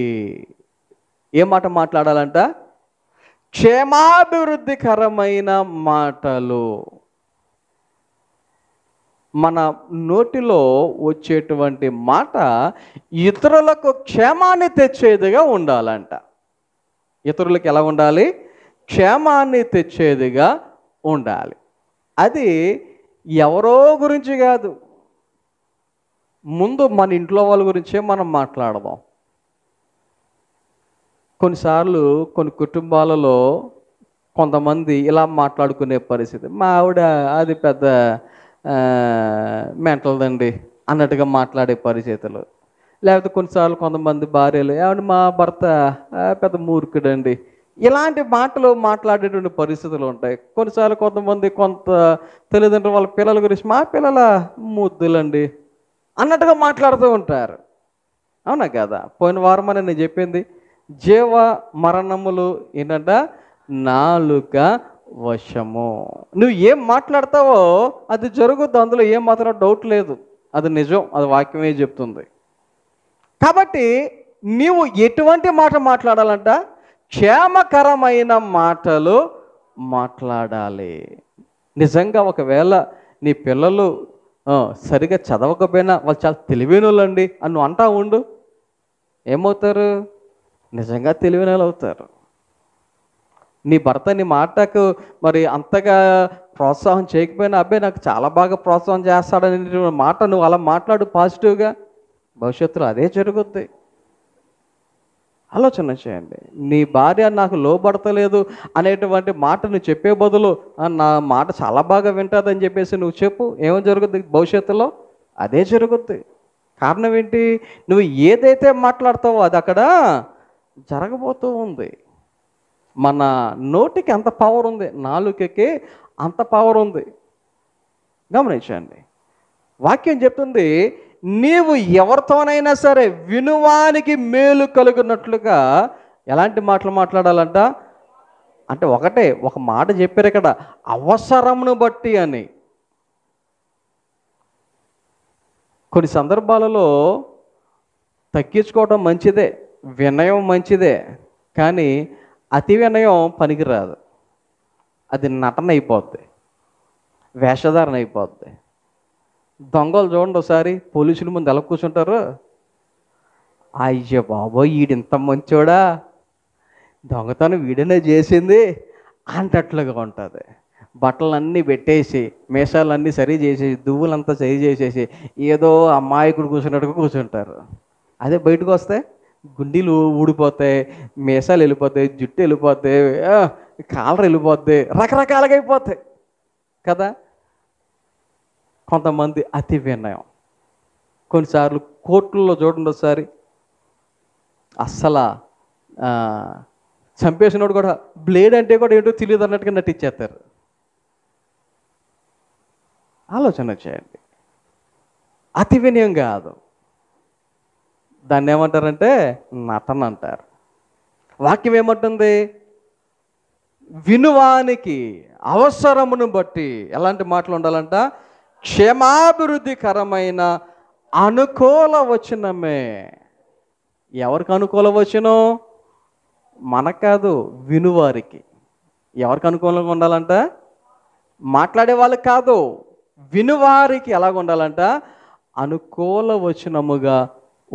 ఏ మాట మాట్లాడాలంట? క్షేమాభివృద్ధికరమైన మాటలు. మన నోటిలో వచ్చేటువంటి మాట ఇతరులకు క్షేమాన్ని తెచ్చేదిగా ఉండాలంట. ఇతరులకు ఎలా ఉండాలి? క్షేమాన్ని తెచ్చేదిగా ఉండాలి. అది ఎవరో గురించి కాదు, ముందు మన ఇంట్లో వాళ్ళ గురించే మనం మాట్లాడదాం. కొన్నిసార్లు కొన్ని కుటుంబాలలో కొంతమంది ఇలా మాట్లాడుకునే పరిస్థితి, మా ఆవిడ అది పెద్ద మెంటల్దండి అన్నట్టుగా మాట్లాడే పరిస్థితులు. లేకపోతే కొన్నిసార్లు కొంతమంది భార్యలు, ఏమంటే మా భర్త పెద్ద మూర్ఖుడండి, ఇలాంటి మాటలు మాట్లాడేటువంటి పరిస్థితులు ఉంటాయి. కొన్నిసార్లు కొంతమంది తల్లిదండ్రులు వాళ్ళ పిల్లల గురించి, మా పిల్లల ముద్దులండి అన్నట్టుగా మాట్లాడుతూ ఉంటారు. అవునా కదా? పోయిన వారం అని నేను చెప్పింది, జీవ మరణములు ఏంటంట? నాలుక వశము. నువ్వు ఏం మాట్లాడతావో అది జరుగుద్ది, అందులో ఏం మాత్రం డౌట్ లేదు. అది నిజం, అది వాక్యమే చెప్తుంది. కాబట్టి నీవు ఎటువంటి మాట మాట్లాడాలంట? క్షేమకరమైన మాటలు మాట్లాడాలి. నిజంగా ఒకవేళ నీ పిల్లలు సరిగా చదవకపోయినా వాళ్ళు చాలా తెలివైన వాళ్ళండి అని నువ్వు అంటా ఉండు, ఏమవుతారు? నిజంగా తెలివైన వాళ్ళు అవుతారు. నీ భర్త నీ మాటకు అంతగా ప్రోత్సాహం చేయకపోయినా, అబ్బాయి నాకు చాలా బాగా ప్రోత్సాహం చేస్తాడని మాట నువ్వు అలా మాట్లాడు పాజిటివ్గా, భవిష్యత్తులో అదే జరుగుద్ది. ఆలోచన చేయండి. నీ భార్య నాకు లోబడతలేదు అనేటువంటి మాట నువ్వు చెప్పే బదులు నా మాట చాలా బాగా వింటుందని చెప్పేసి నువ్వు చెప్పు, ఏమో జరుగుద్ది? భవిష్యత్తులో అదే జరుగుద్ది. కారణం ఏంటి? నువ్వు ఏదైతే మాట్లాడతావో అది అక్కడ జరగబోతూ ఉంది. మన నోటికి అంత పవర్ ఉంది, నాలుకకి అంత పవర్ ఉంది. గమనించండి, వాక్యం చెప్తుంది, నీవు ఎవరితోనైనా సరే వినువానికి మేలు కలుగునట్లుగా ఎలాంటి మాటలు మాట్లాడాలంట? అంటే ఒక మాట చెప్పారు ఇక్కడ, అవసరమును బట్టి అని. కొన్ని సందర్భాలలో తగ్గించుకోవడం మంచిదే, వినయం మంచిదే, కానీ అతి వినయం పనికిరాదు. అది నటన అయిపోద్ది, వేషధారణ అయిపోద్ది. దొంగలు చూడండి ఒకసారి పోలీసుల ముందు ఎలా కూర్చుంటారు, అయ్య బాబోయ్ వీడింత మంచోడా, దొంగతనం వీడనే చేసింది అంటట్లుగా ఉంటుంది. బట్టలన్నీ పెట్టేసి, మీసాలన్నీ సరి చేసేసి, దువ్వులంతా సరి చేసేసి ఏదో అమాయకుడు కూర్చున్నట్టుగా కూర్చుంటారు. అదే బయటకు వస్తే గుండీలు ఊడిపోతాయి, మీసాలు వెళ్ళిపోతాయి, జుట్టు వెళ్ళిపోతాయి, కాలర్ వెళ్ళిపోద్ది, రకరకాలుగా అయిపోతాయి కదా. కొంతమంది అతి వినయం. కొన్నిసార్లు కోర్టుల్లో చూడండి ఒకసారి, అస్సలు చంపేసినోడు కూడా బ్లేడ్ అంటే కూడా ఏంటో తెలియదు అన్నట్టుగా నటించేస్తారు. ఆలోచన చేయండి, అతి వినయం కాదు. దాన్ని ఏమంటారంటే నటన అంటారు. వాక్యం ఏమంటుంది? వినువానికి అవసరమును బట్టి ఎలాంటి మాటలు ఉండాలంట? క్షేమాభివృద్ధికరమైన అనుకూల వచనమే. ఎవరికి అనుకూల వచనం? మనకు కాదు, వినువారికి. ఎవరికి అనుకూలంగా ఉండాలంట? మాట్లాడే వాళ్ళకి కాదు, వినువారికి ఎలాగ ఉండాలంట? అనుకూల వచనముగా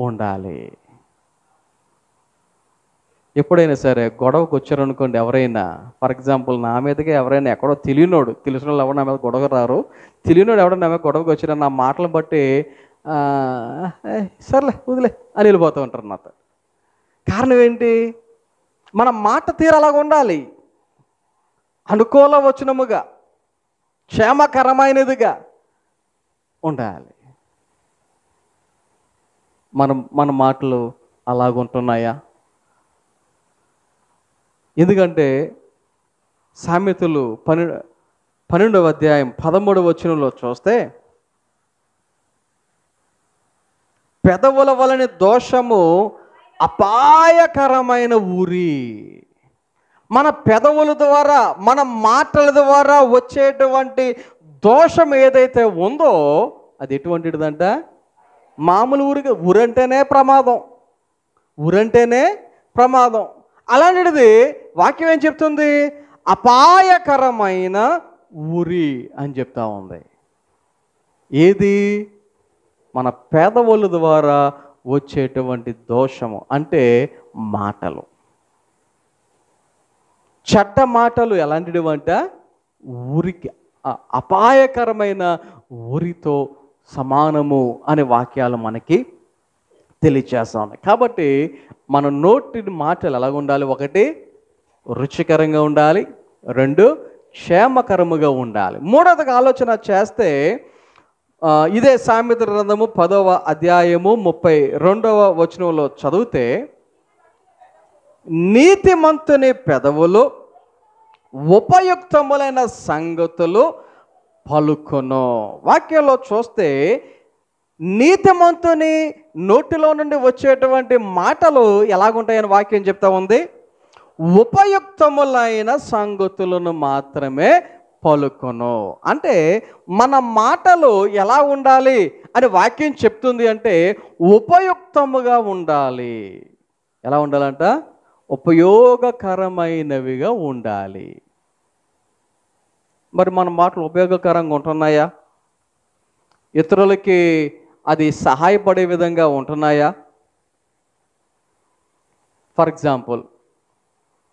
ఉండాలి. ఎప్పుడైనా సరే గొడవకు వచ్చారనుకోండి ఎవరైనా, ఫర్ ఎగ్జాంపుల్ నా మీదకి ఎవరైనా ఎక్కడో తెలియనోడు, తెలిసిన వాళ్ళు ఎవరు నా మీద గొడవ రారు, తెలియనోడు ఎవడో నా మీద గొడవకు వచ్చినా నా మాటలు బట్టి సర్లే వదిలే అని వెళ్ళిపోతూ ఉంటారు నాతో. కారణం ఏంటి? మన మాట తీరు అలాగ ఉండాలి. అనుకూల వచనముగా, క్షేమకరమైనదిగా ఉండాలి. మన మాటలు అలాగుంటున్నాయా? ఎందుకంటే సామెతలు 12వ అధ్యాయం 13వ వచనంలో చూస్తే, పెదవుల వలన దోషము అపాయకరమైన ఊరి. మన పెదవుల ద్వారా, మన మాటల ద్వారా వచ్చేటువంటి దోషం ఏదైతే ఉందో అది ఎటువంటిదంట? మామూలు ఊరంటేనే ప్రమాదం, ఊరంటేనే ప్రమాదం. అలాంటిది వాక్యం ఏం చెప్తుంది? అపాయకరమైన ఊరి అని చెప్తా ఉంది. ఏది? మన పెదవుల ద్వారా వచ్చేటువంటి దోషము అంటే మాటలు. చెడ్డ మాటలు ఎలాంటివంట? ఊరికి అపాయకరమైన ఊరితో సమానము అనే వాక్యాలు మనకి తెలియచేస్తా ఉన్నాయి. కాబట్టి మన నోటి మాటలు ఎలాగ ఉండాలి? 1 రుచికరంగా ఉండాలి, 2 క్షేమకరముగా ఉండాలి. 3వదిగా ఆలోచన చేస్తే ఇదే సామెతల గ్రంథము 10వ అధ్యాయము 32వ వచనంలో చదివితే, నీతిమంతుని పెదవులు ఉపయుక్తములైన సంగతులు పలుకును. వాక్యంలో చూస్తే నీతిమంతుని నోటిలో నుండి వచ్చేటువంటి మాటలు ఎలాగుంటాయని వాక్యం చెప్తా ఉంది? ఉపయుక్తములైన సంగతులను మాత్రమే పలుకును. అంటే మన మాటలు ఎలా ఉండాలి అని వాక్యం చెప్తుంది అంటే ఉపయుక్తముగా ఉండాలి. ఎలా ఉండాలంట? ఉపయోగకరమైనవిగా ఉండాలి. మరి మన మాటలు ఉపయోగకరంగా ఉంటున్నాయా? ఇతరులకి అది సహాయపడే విధంగా ఉంటున్నాయా? ఫర్ ఎగ్జాంపుల్,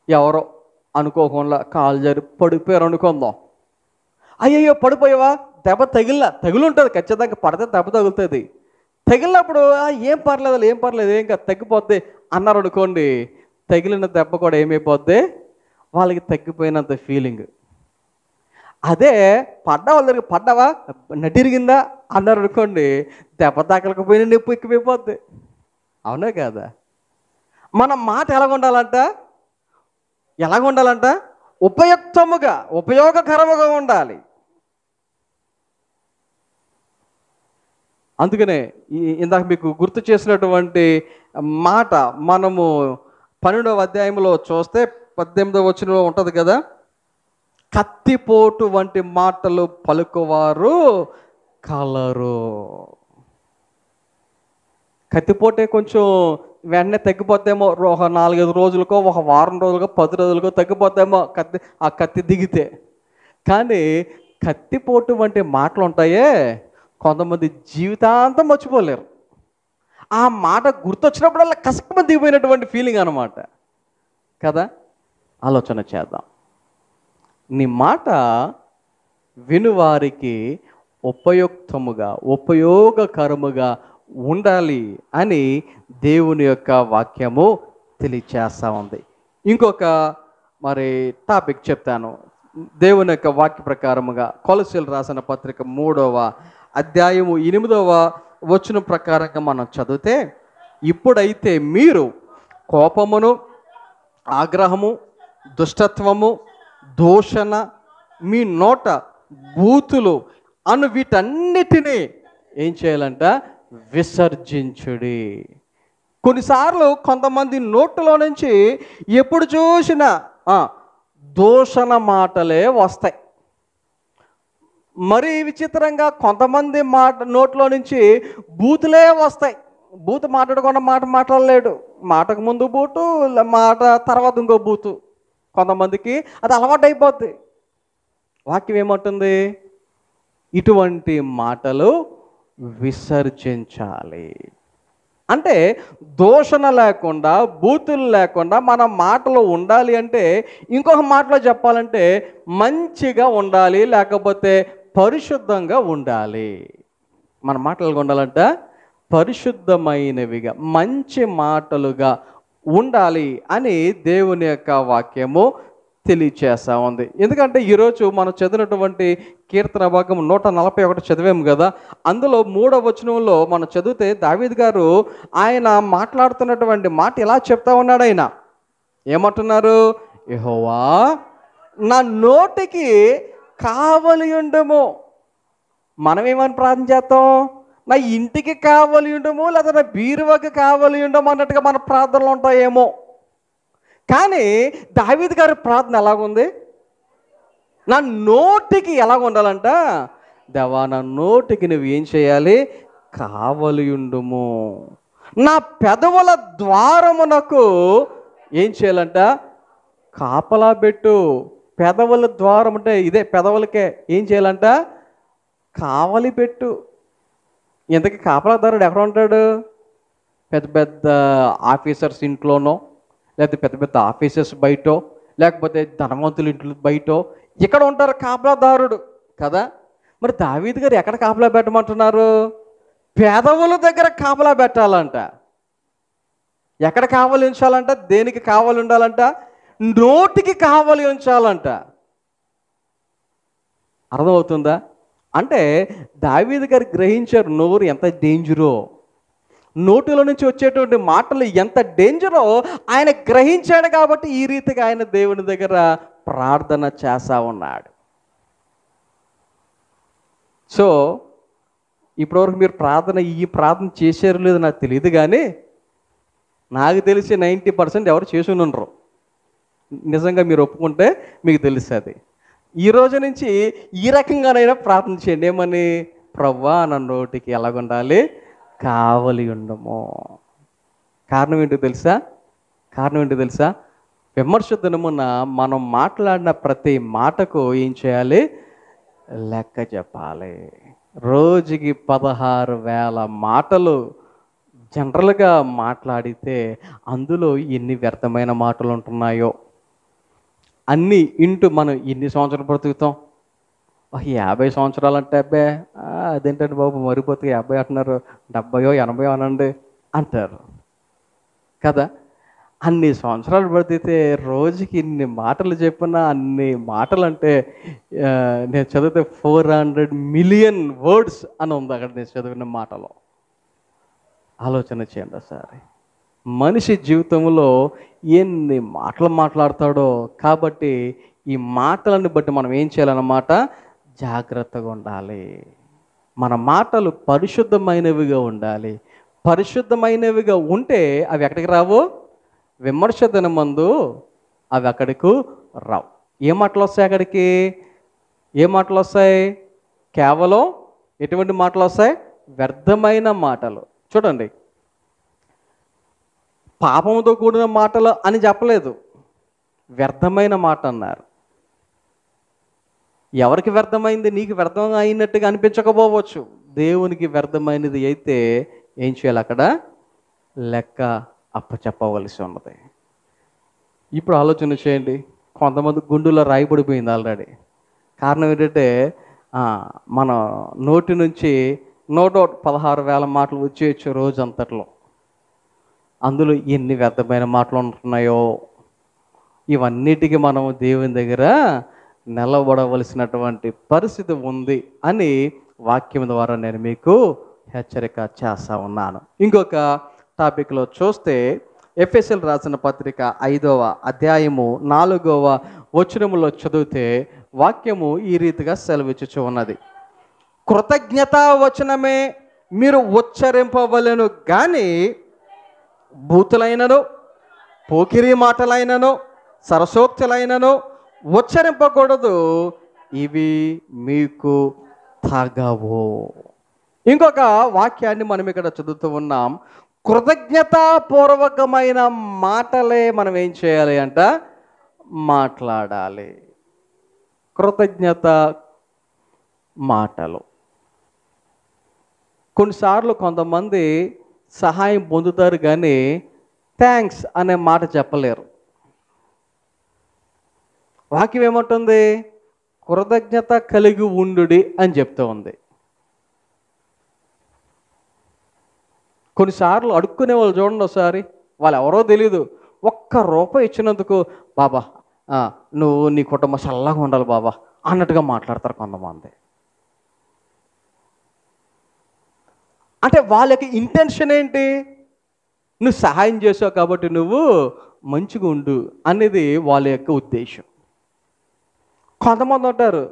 ఎవరో అనుకోకుండా కాలు జారి పడిపోయారు అనుకుందాం. అయ్యయ్యో పడిపోయావా, దెబ్బ తగిలుంటుంది, ఖచ్చితంగా పడితే దెబ్బ తగులుతుంది. తగిలినప్పుడు ఏం పర్లేదు ఏం కాదు తగ్గిపోద్ది అన్నారు అనుకోండి. తగిలిన దెబ్బ కూడా ఏమైపోద్ది? వాళ్ళకి తగ్గిపోయినంత ఫీలింగ్. అదే పడ్డావా నటిరిగిందా అన్నారు అనుకోండి, దెబ్బ తగలకపోయినా నొప్పి ఎక్కువైపోద్ది. అవునా కాదా? మన మాట ఎలాగుండాలంట? ఉపయుక్తముగా, ఉపయోగకరముగా ఉండాలి. అందుకనే ఇందాక మీకు గుర్తు చేసినటువంటి మాట మనము 12వ అధ్యాయంలో చూస్తే 18వ వచనంలో ఉంటుంది కదా, కత్తిపోటు వంటి మాటలు పలుకువారు కలరు. కత్తిపోటే కొంచెం వెంటనే తగ్గిపోతేమో, ఒక 4-5 రోజులకో, ఒక వారం రోజులకో, 10 రోజులకో తగ్గిపోతేమో ఆ కత్తి దిగితే. కానీ కత్తిపోటు వంటి మాటలు ఉంటాయే, కొంతమంది జీవితాంతం మర్చిపోలేరు. ఆ మాట గుర్తొచ్చినప్పుడల్లా కసకమ దిగిపోయినటువంటి ఫీలింగ్ అన్నమాట కదా. ఆలోచన చేద్దాం. నీ మాట వినువారికి ఉపయుక్తముగా, ఉపయోగకరముగా ఉండాలి అని దేవుని యొక్క వాక్యము తెలియచేస్తూ ఉంది. ఇంకొక టాపిక్ చెప్తాను. దేవుని యొక్క వాక్య ప్రకారముగా కొలస్సీయులకు రాసిన పత్రిక 3వ అధ్యాయము 8వ వచనం ప్రకారంగా మనం చదివితే, ఇప్పుడైతే మీరు కోపమును, ఆగ్రహము, దుష్టత్వము, దూషణ, మీ నోట బూతులు అను వీటన్నిటినీ ఏం చేయాలంట? విసర్జించుడి. కొన్నిసార్లు కొంతమంది నోట్లో నుంచి ఎప్పుడు చూసినా దూషణ మాటలే వస్తాయి. మరీ విచిత్రంగా కొంతమంది నోట్లో నుంచి బూతులే వస్తాయి. బూతు మాట్లాడకుండా మాట మాట్లాడలేడు. మాటకు ముందు బూతు, మాట తర్వాత ఇంకో బూతు. కొంతమందికి అది అలవాటు అయిపోద్ది. వాక్యం ఏమంటుంది? ఇటువంటి మాటలు విసర్జించాలి. అంటే దూషణ లేకుండా, బూతులు లేకుండా మన మాటలు ఉండాలి అంటే, ఇంకొక మాటలో చెప్పాలంటే మంచిగా ఉండాలి, లేకపోతే పరిశుద్ధంగా ఉండాలి. మన మాటలు ఉండాలంట పరిశుద్ధమైనవిగా, మంచి మాటలుగా ఉండాలి అని దేవుని యొక్క వాక్యము తెలియచేస్తూ ఉంది. ఎందుకంటే ఈరోజు మనం చదివినటువంటి కీర్తన భాగం 141 చదివాము కదా. అందులో 3వ వచనంలో మనం చదివితే దావీదు గారు ఆయన మాట్లాడుతున్నటువంటి మాట ఇలా చెప్తా ఉన్నాడు. ఆయన ఏమంటున్నారు? యెహోవా నా నోటికి కావలి ఉండము. మనం ఏమని ప్రార్థన చేస్తాం? నా ఇంటికి కావలి ఉండము, లేదా నా బీరువాకి కావలి ఉండము అన్నట్టుగా మన ప్రార్థనలు ఉంటాయేమో. కానీ దావీదు గారి ప్రార్థన ఎలాగుంది? నా నోటికి ఎలాగ ఉండాలంట? దేవా నా నోటికి నువ్వు ఏం చేయాలి? కావలి ఉండుము. నా పెదవుల ద్వారమునకు ఏం చేయాలంట? కాపలా పెట్టు. పెదవుల ద్వారం అంటే ఇదే, పెదవులకే ఏం చేయాలంట? కావలి పెట్టు. ఇంతకీ కాపలాదారుడు ఎక్కడ ఉంటాడు? పెద్ద పెద్ద ఆఫీసర్స్ ఇంట్లోనో, లేకపోతే పెద్ద పెద్ద ఆఫీసర్స్ బయటో, లేకపోతే ధనవంతుల ఇంట్లో బయటో ఇక్కడ ఉంటారు కాపలాదారుడు కదా. మరి దావీదు గారు ఎక్కడ కాపలా పెట్టమంటున్నారు? పెదవుల దగ్గర కాపలా పెట్టాలంట. ఎక్కడ కావలి ఉంచాలంట? దేనికి కావలి ఉండాలంట? నోటికి కావలి ఉంచాలంట. అర్థమవుతుందా? అంటే దావీదు గారు గ్రహించారు నోరు ఎంత డేంజరో, నోటిలో నుంచి వచ్చేటువంటి మాటలు ఎంత డేంజరో ఆయన గ్రహించాడు. కాబట్టి ఈ రీతిగా ఆయన దేవుని దగ్గర ప్రార్థన చేస్తా ఉన్నాడు. సో ఇప్పటివరకు మీరు ఈ ప్రార్థన చేశారు లేదు నాకు తెలియదు, కానీ నాకు తెలిసి 90% ఎవరు చేసి ఉండరు. నిజంగా మీరు ఒప్పుకుంటే మీకు తెలుస్తుంది. ఈ రోజు నుంచి ఈ రకంగానైనా ప్రార్థన చేయండి. ఏమని? ప్రభువా నా నోటికి ఎలాగుండాలి? కావలి ఉండము. కారణం ఏంటో తెలుసా? విమర్శ దినమున మనం మాట్లాడిన ప్రతి మాటకు ఏం చేయాలి? లెక్క చెప్పాలి. రోజుకి 16,000 మాటలు జనరల్గా మాట్లాడితే అందులో ఎన్ని వ్యర్థమైన మాటలు ఉంటున్నాయో అన్నీ ఇంటూ మనం ఎన్ని సంవత్సరాలు బ్రతుకుతాం? 50 సంవత్సరాలు అంటే అబ్బాయి అదేంటంటే బాబు మరిపోతే 50 అంటున్నారు, 70 80 అనండి అంటారు కదా. అన్ని సంవత్సరాలు బ్రతికితే రోజుకి ఇన్ని మాటలు చెప్పినా అన్ని మాటలు అంటే నేను చదివితే 400 మిలియన్ వర్డ్స్ అని ఉంది అక్కడ నేను చదివిన మాటలో. ఆలోచన చేయండి ఒకసారి. మనిషి జీవితంలో ఎన్ని మాటలు మాట్లాడతాడో. కాబట్టి ఈ మాటలను బట్టి మనం ఏం చేయాలన్నమాట? జాగ్రత్తగా ఉండాలి. మన మాటలు పరిశుద్ధమైనవిగా ఉండాలి. పరిశుద్ధమైనవిగా ఉంటే అవి ఎక్కడికి రావు? విమర్శ దినమందు అవి అక్కడికి రావు. ఏ మాటలు వస్తాయి అక్కడికి? ఏ మాటలు వస్తాయి? కేవలం ఎటువంటి మాటలు వస్తాయి? వ్యర్థమైన మాటలు. చూడండి, పాపంతో కూడిన మాటలు అని చెప్పలేదు, వ్యర్థమైన మాట అన్నారు. ఎవరికి వ్యర్థమైంది? నీకు వ్యర్థం అయినట్టుగా అనిపించకపోవచ్చు. దేవునికి వ్యర్థమైనది అయితే ఏం చేయాలి? అక్కడ లెక్క అప్పచెప్పవలసి ఉన్నది. ఇప్పుడు ఆలోచన చేయండి. కొంతమంది గుండెలో రాయబడిపోయింది ఆల్రెడీ. కారణం ఏంటంటే మన నోటి నుంచి 116,000 మాటలు వచ్చేయచ్చు రోజంతట్లో. అందులో ఎన్ని వ్యర్థమైన మాటలు ఉంటున్నాయో. ఇవన్నిటికీ మనం దేవుని దగ్గర నిలబడవలసినటువంటి పరిస్థితి ఉంది అని వాక్యం ద్వారా నేను మీకు హెచ్చరిక చేస్తా ఉన్నాను. ఇంకొక టాపిక్లో చూస్తే ఎఫెసీయులకు రాసిన పత్రిక 5వ అధ్యాయము 4వ వచనములో చదివితే వాక్యము ఈ రీతిగా సెలవిచ్చుచు ఉన్నది. కృతజ్ఞతా వచనమే మీరు ఉచ్చరింపవలెను కానీ బూతులైనను, పోకిరి మాటలైనను, సరసోక్తులైనను ఉచ్చరింపకూడదు, ఇవి మీకు తగవు. ఇంకొక వాక్యాన్ని మనం ఇక్కడ చదువుతూ ఉన్నాం. కృతజ్ఞతాపూర్వకమైన మాటలే మనం ఏం చేయాలి అంట? మాట్లాడాలి. కృతజ్ఞత మాటలు. కొన్నిసార్లు కొంతమంది సహాయం పొందుతారు కానీ థ్యాంక్స్ అనే మాట చెప్పలేరు. వాక్యం ఏమంటుంది? కృతజ్ఞత కలిగి ఉండుడి అని చెప్తూ ఉంది. కొన్నిసార్లు అడుక్కునే వాళ్ళు చూడండి, ఒకసారి వాళ్ళు ఎవరో తెలియదు, ₹1 ఇచ్చినందుకు బాబా నువ్వు నీ కుటుంబం చల్లగా ఉండాలి బాబా అన్నట్టుగా మాట్లాడతారు కొంతమంది. అంటే వాళ్ళ యొక్క ఇంటెన్షన్ ఏంటి? నువ్వు సహాయం చేసావు కాబట్టి నువ్వు మంచిగా ఉండు అనేది వాళ్ళ యొక్క ఉద్దేశం. కొంతమంది ఉంటారు,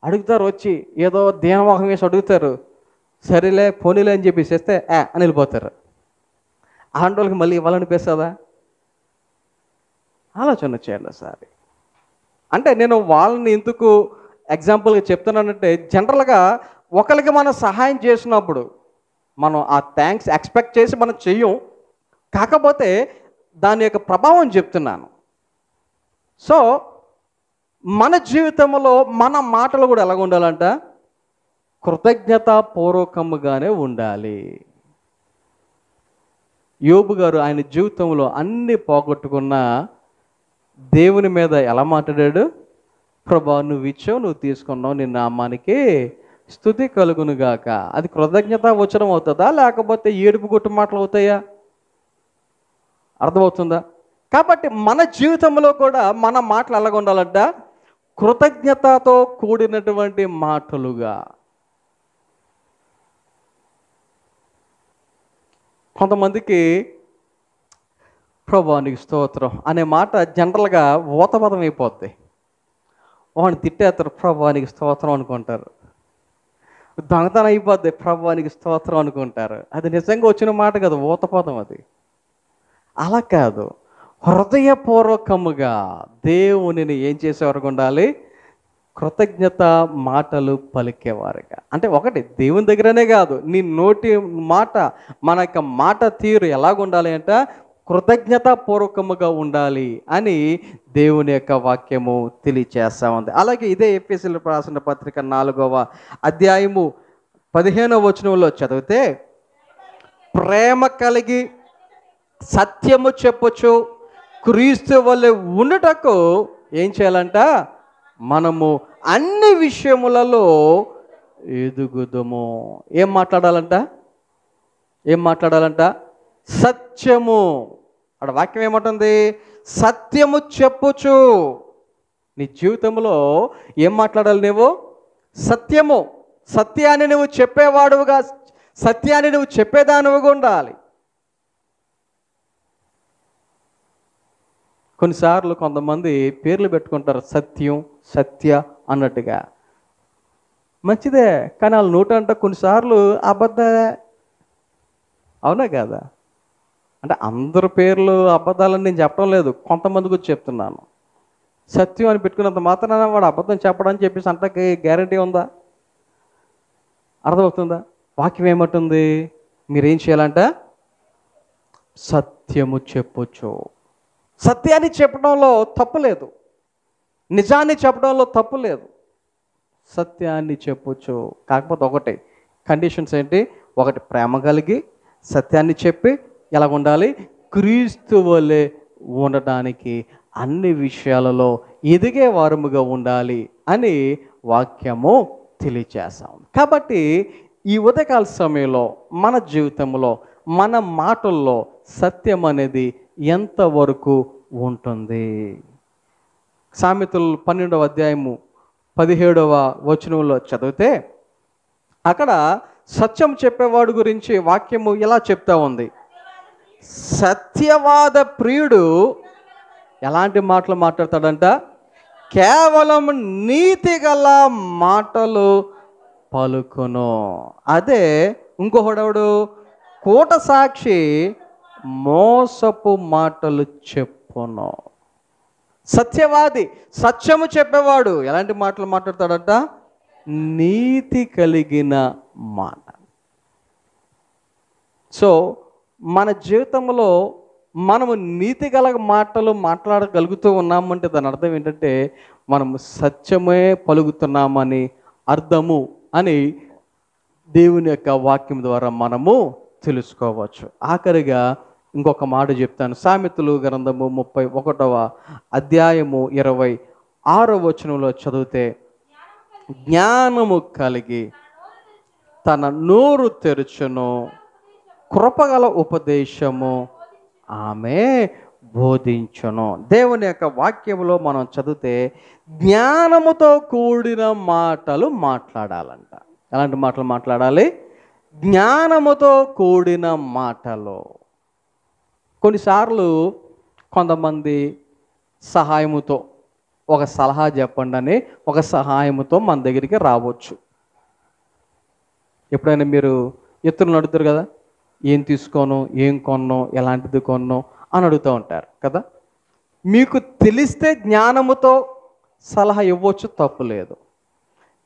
అడుగుతారు, వచ్చి ఏదో దీనమోహం వేసి అడుగుతారు, సరేలే పోనీలే అని చెప్పేసి ఇస్తే అని వెళ్ళిపోతారు. అలాంటి వాళ్ళకి మళ్ళీ ఇవ్వాలనిపిస్తుందా? ఆలోచన చేయండి ఒకసారి. అంటే నేను వాళ్ళని ఎందుకు ఎగ్జాంపుల్గా చెప్తున్నానంటే, జనరల్గా ఒకరికి మనం సహాయం చేసినప్పుడు మనం ఆ థ్యాంక్స్ ఎక్స్పెక్ట్ చేసి మనం చెయ్యం. కాకపోతే దాని యొక్క ప్రభావం చెప్తున్నాను. సో మన జీవితంలో మన మాటలు కూడా ఎలాగ ఉండాలంట? కృతజ్ఞతాపూర్వకముగానే ఉండాలి. యోబు గారు ఆయన జీవితంలో అన్ని పోగొట్టుకున్న దేవుని మీద ఎలా మాట్లాడాడు? ప్రభా నువ్వు ఇచ్చావు, నువ్వు తీసుకున్నావు, నీ నామానికి స్తుతి కలుగునుగాక. అది కృతజ్ఞత వచనం అవుతుందా, లేకపోతే ఏడుపు గుట్టు మాటలు అవుతాయా? అర్థమవుతుందా? కాబట్టి మన జీవితంలో కూడా మన మాటలు ఎలాగ ఉండాలంట? కృతజ్ఞతతో కూడినటువంటి మాటలుగా. కొంతమందికి ప్రభువానికి స్తోత్రం అనే మాట జనరల్గా ఊతపదం అయిపోద్ది. వాడిని తిట్టేస్తారు, ప్రభువానికి స్తోత్రం అనుకుంటారు. దొంగతనం అయిపోద్ది, ప్రభువానికి స్తోత్రం అనుకుంటారు. అది నిజంగా వచ్చిన మాట కాదు, ఊతపదం అది. అలా కాదు, హృదయపూర్వకముగా దేవునిని ఏం చేసేవారు ఉండాలి? కృతజ్ఞత మాటలు పలికేవారుగా. అంటే ఒకటి దేవుని దగ్గరనే కాదు, నీ నోటి మాట, మన యొక్క మాట తీరు ఎలాగుండాలి అంట? కృతజ్ఞతాపూర్వకముగా ఉండాలి అని దేవుని యొక్క వాక్యము తెలియచేస్తూ ఉంది. అలాగే ఇదే ఎఫెసీయులకు రాసిన పత్రిక 4వ అధ్యాయము 15వ వచనంలో చదివితే, ప్రేమ కలిగి సత్యము చెప్పుచు క్రీస్తు వలె ఉండుటకు ఏం చేయాలంట? మనము అన్ని విషయములలో ఎదుగుదము. ఏం మాట్లాడాలంట? ఏం మాట్లాడాలంట? సత్యము. అక్కడ వాక్యం ఏమంటుంది? సత్యము చెప్పుచు. నీ జీవితంలో ఏం మాట్లాడాలి నువ్వు? సత్యము. సత్యాన్ని నువ్వు చెప్పేవాడుగా, సత్యాన్ని నువ్వు చెప్పేదానివిగా ఉండాలి. కొన్నిసార్లు కొంతమంది పేర్లు పెట్టుకుంటారు, సత్యం, సత్య అన్నట్టుగా. మంచిదే, కానీ వాళ్ళ నోటంట కొన్నిసార్లు అబద్ధాలే. అవునా కాదా? అంటే అందరి పేర్లు అబద్ధాలని నేను చెప్పడం లేదు, కొంతమంది గురించి చెప్తున్నాను. సత్యం అని పెట్టుకున్నంత మాత్రాన వాడు అబద్ధం చెప్పడానికి చెప్పేసి అంటకి గ్యారంటీ ఉందా? అర్థమవుతుందా? వాక్యం ఏమంటుంది? మీరేం చేయాలంట? సత్యము చెప్పొచ్చు. సత్యాన్ని చెప్పడంలో తప్పు లేదు, నిజాన్ని చెప్పడంలో తప్పు లేదు, సత్యాన్ని చెప్పొచ్చు. కాకపోతే ఒకటి కండిషన్స్ ఏంటి? ఒకటి ప్రేమ కలిగి సత్యాన్ని చెప్పి ఎలా ఉండాలి? క్రీస్తు వలె ఉండటానికి అన్ని విషయాలలో ఎదిగే వారముగా ఉండాలి అని వాక్యము తెలియచేస్తాం. కాబట్టి ఈ ఉదయకాల సమయంలో మన జీవితంలో మన మాటల్లో సత్యం అనేది ఎంతవరకు ఉంటుంది? సామెతలు 12వ అధ్యాయము 17వ వచనంలో చదివితే అక్కడ సత్యం చెప్పేవాడు గురించి వాక్యము ఎలా చెప్తా ఉంది? సత్యవాద ప్రియుడు ఎలాంటి మాటలు మాట్లాడతాడంట? కేవలం నీతి గల మాటలు పలుకును. అదే ఇంకొకడెవడు? కూట సాక్షి మోసపు మాటలు చెప్పును. సత్యవాది, సత్యము చెప్పేవాడు ఎలాంటి మాటలు మాట్లాడతాడట? నీతి కలిగిన మాట. సో మన జీవితంలో మనము నీతి గల మాటలు మాట్లాడగలుగుతూ ఉన్నామంటే దాని అర్థం ఏంటంటే మనము సత్యమే పలుకుతున్నామని అర్థము అని దేవుని యొక్క వాక్యం ద్వారా మనము తెలుసుకోవచ్చు. ఆఖరిగా ఇంకొక మాట చెప్తాను. సామెతలు గ్రంథము 31వ అధ్యాయము 26వ వచనంలో చదివితే, జ్ఞానము కలిగి తన నోరు తెరుచును, కృపగల ఉపదేశము ఆమె బోధించును. దేవుని యొక్క వాక్యంలో మనం చదివితే జ్ఞానముతో కూడిన మాటలు మాట్లాడాలంట. ఎలాంటి మాటలు మాట్లాడాలి? జ్ఞానముతో కూడిన మాటలు. కొన్నిసార్లు కొంతమంది సహాయముతో ఒక సలహా చెప్పండి అని ఒక సహాయముతో మన దగ్గరికి రావచ్చు. ఎప్పుడైనా మీరు ఇతరులను అడుగుతారు కదా, ఏం తీసుకోను, ఏం కొన్నో, ఎలాంటిది కొన్నో అని అడుగుతూ ఉంటారు కదా. మీకు తెలిస్తే జ్ఞానముతో సలహా ఇవ్వచ్చు, తప్పు లేదు.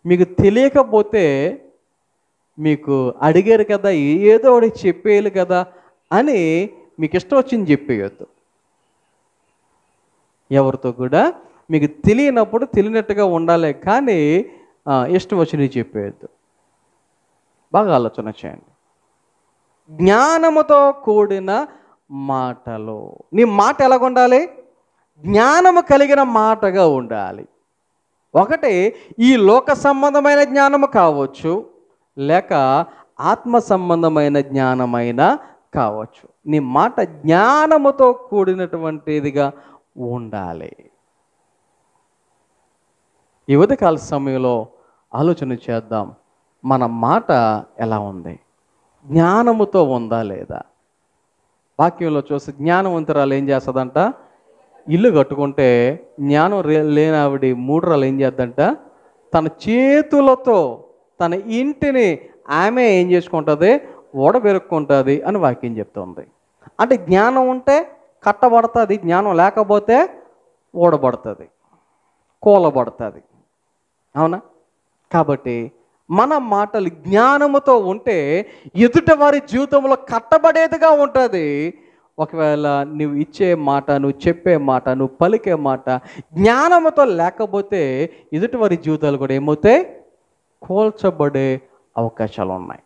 మీకు తెలియకపోతే మీకు అడిగారు కదా, ఏదో ఒకటి చెప్పేయాలి కదా అని మీకు ఇష్టం వచ్చింది చెప్పేయొద్దు. ఎవరితో కూడా మీకు తెలియనప్పుడు తెలియనట్టుగా ఉండాలి, కానీ ఇష్టం వచ్చినవి చెప్పేయద్దు. బాగా ఆలోచన చేయండి. జ్ఞానముతో కూడిన మాటలు. నీ మాట ఎలాగ ఉండాలి? జ్ఞానము కలిగిన మాటగా ఉండాలి. ఒకటి ఈ లోక సంబంధమైన జ్ఞానము కావచ్చు, లేక ఆత్మ సంబంధమైన జ్ఞానమైన కావచ్చు. నీ మాట జ్ఞానముతో కూడినటువంటిదిగా ఉండాలి. ఈ ఉదయకాల సమయంలో ఆలోచన చేద్దాం, మన మాట ఎలా ఉంది? జ్ఞానముతో ఉందా లేదా? వాక్యంలో చూస్తే జ్ఞానవంతురాలు ఏం చేస్తుందంట? ఇల్లు కట్టుకుంటే జ్ఞానం లేని ఆవిడ 3 రాళ్ళు ఏం చేద్దంట? తన చేతులతో తన ఇంటిని ఆమె ఏం చేసుకుంటుంది? ఓడబెరుక్కుంటుంది అని వాక్యం చెప్తుంది. అంటే జ్ఞానం ఉంటే కట్టబడుతుంది, జ్ఞానం లేకపోతే ఓడబడుతుంది, కూలబడుతుంది. అవునా? కాబట్టి మన మాటలు జ్ఞానముతో ఉంటే ఎదుటి వారి జీవితంలో కట్టబడేదిగా ఉంటుంది. ఒకవేళ నువ్వు ఇచ్చే మాట, నువ్వు చెప్పే మాట, నువ్వు పలికే మాట జ్ఞానముతో లేకపోతే ఎదుటి వారి జీవితాలు కూడా ఏమవుతాయి? కూల్చబడే అవకాశాలు ఉన్నాయి.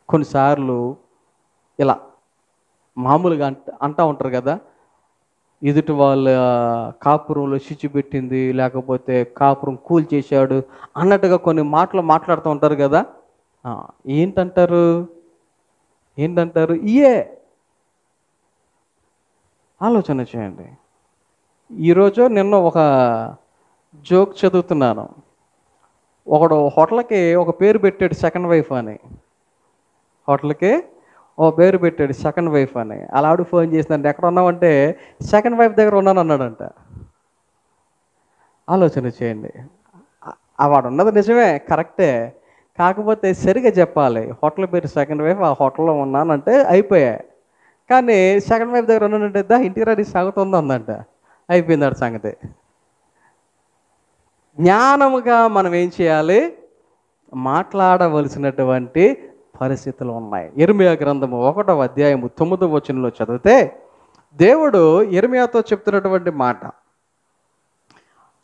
కొన్నిసార్లు ఇలా మామూలుగా అంటూ ఉంటారు కదా, ఎదుటి వాళ్ళ కాపురంలో శిచి పెట్టింది, లేకపోతే కాపురం కూల్ చేశాడు అన్నట్టుగా కొన్ని మాటలు మాట్లాడుతూ ఉంటారు కదా. ఏంటంటారు? ఇయే. ఆలోచన చేయండి. ఈరోజు నిన్న ఒక జోక్ చదువుతున్నాను. ఒకడు హోటల్కి ఒక పేరు పెట్టాడు, సెకండ్ వైఫ్ అని. హోటల్కి ఓ పేరు పెట్టాడు, సెకండ్ వైఫ్ అని. అలా ఆవిడ ఫోన్ చేసిందంటే, ఎక్కడ ఉన్నామంటే సెకండ్ వైఫ్ దగ్గర ఉన్నాను అన్నాడంట. ఆలోచన చేయండి. వాడు ఉన్నది నిజమే, కరెక్టే. కాకపోతే సరిగా చెప్పాలి. హోటల్ పేరు సెకండ్ వైఫ్, ఆ హోటల్లో ఉన్నానంటే అయిపోయాయి. కానీ సెకండ్ వైఫ్ దగ్గర ఉన్నానంటే ఇంటికి రాని సాగుతుందో ఉందంట. అయిపోయింది ఆడ సంగతి. జ్ఞానముగా మనం ఏం చేయాలి? మాట్లాడవలసినటువంటి పరిస్థితులు ఉన్నాయి. ఇర్మియా గ్రంథము 1వ అధ్యాయము 9వ వచనంలో చదివితే దేవుడు ఇర్మియాతో చెప్తున్నటువంటి మాట,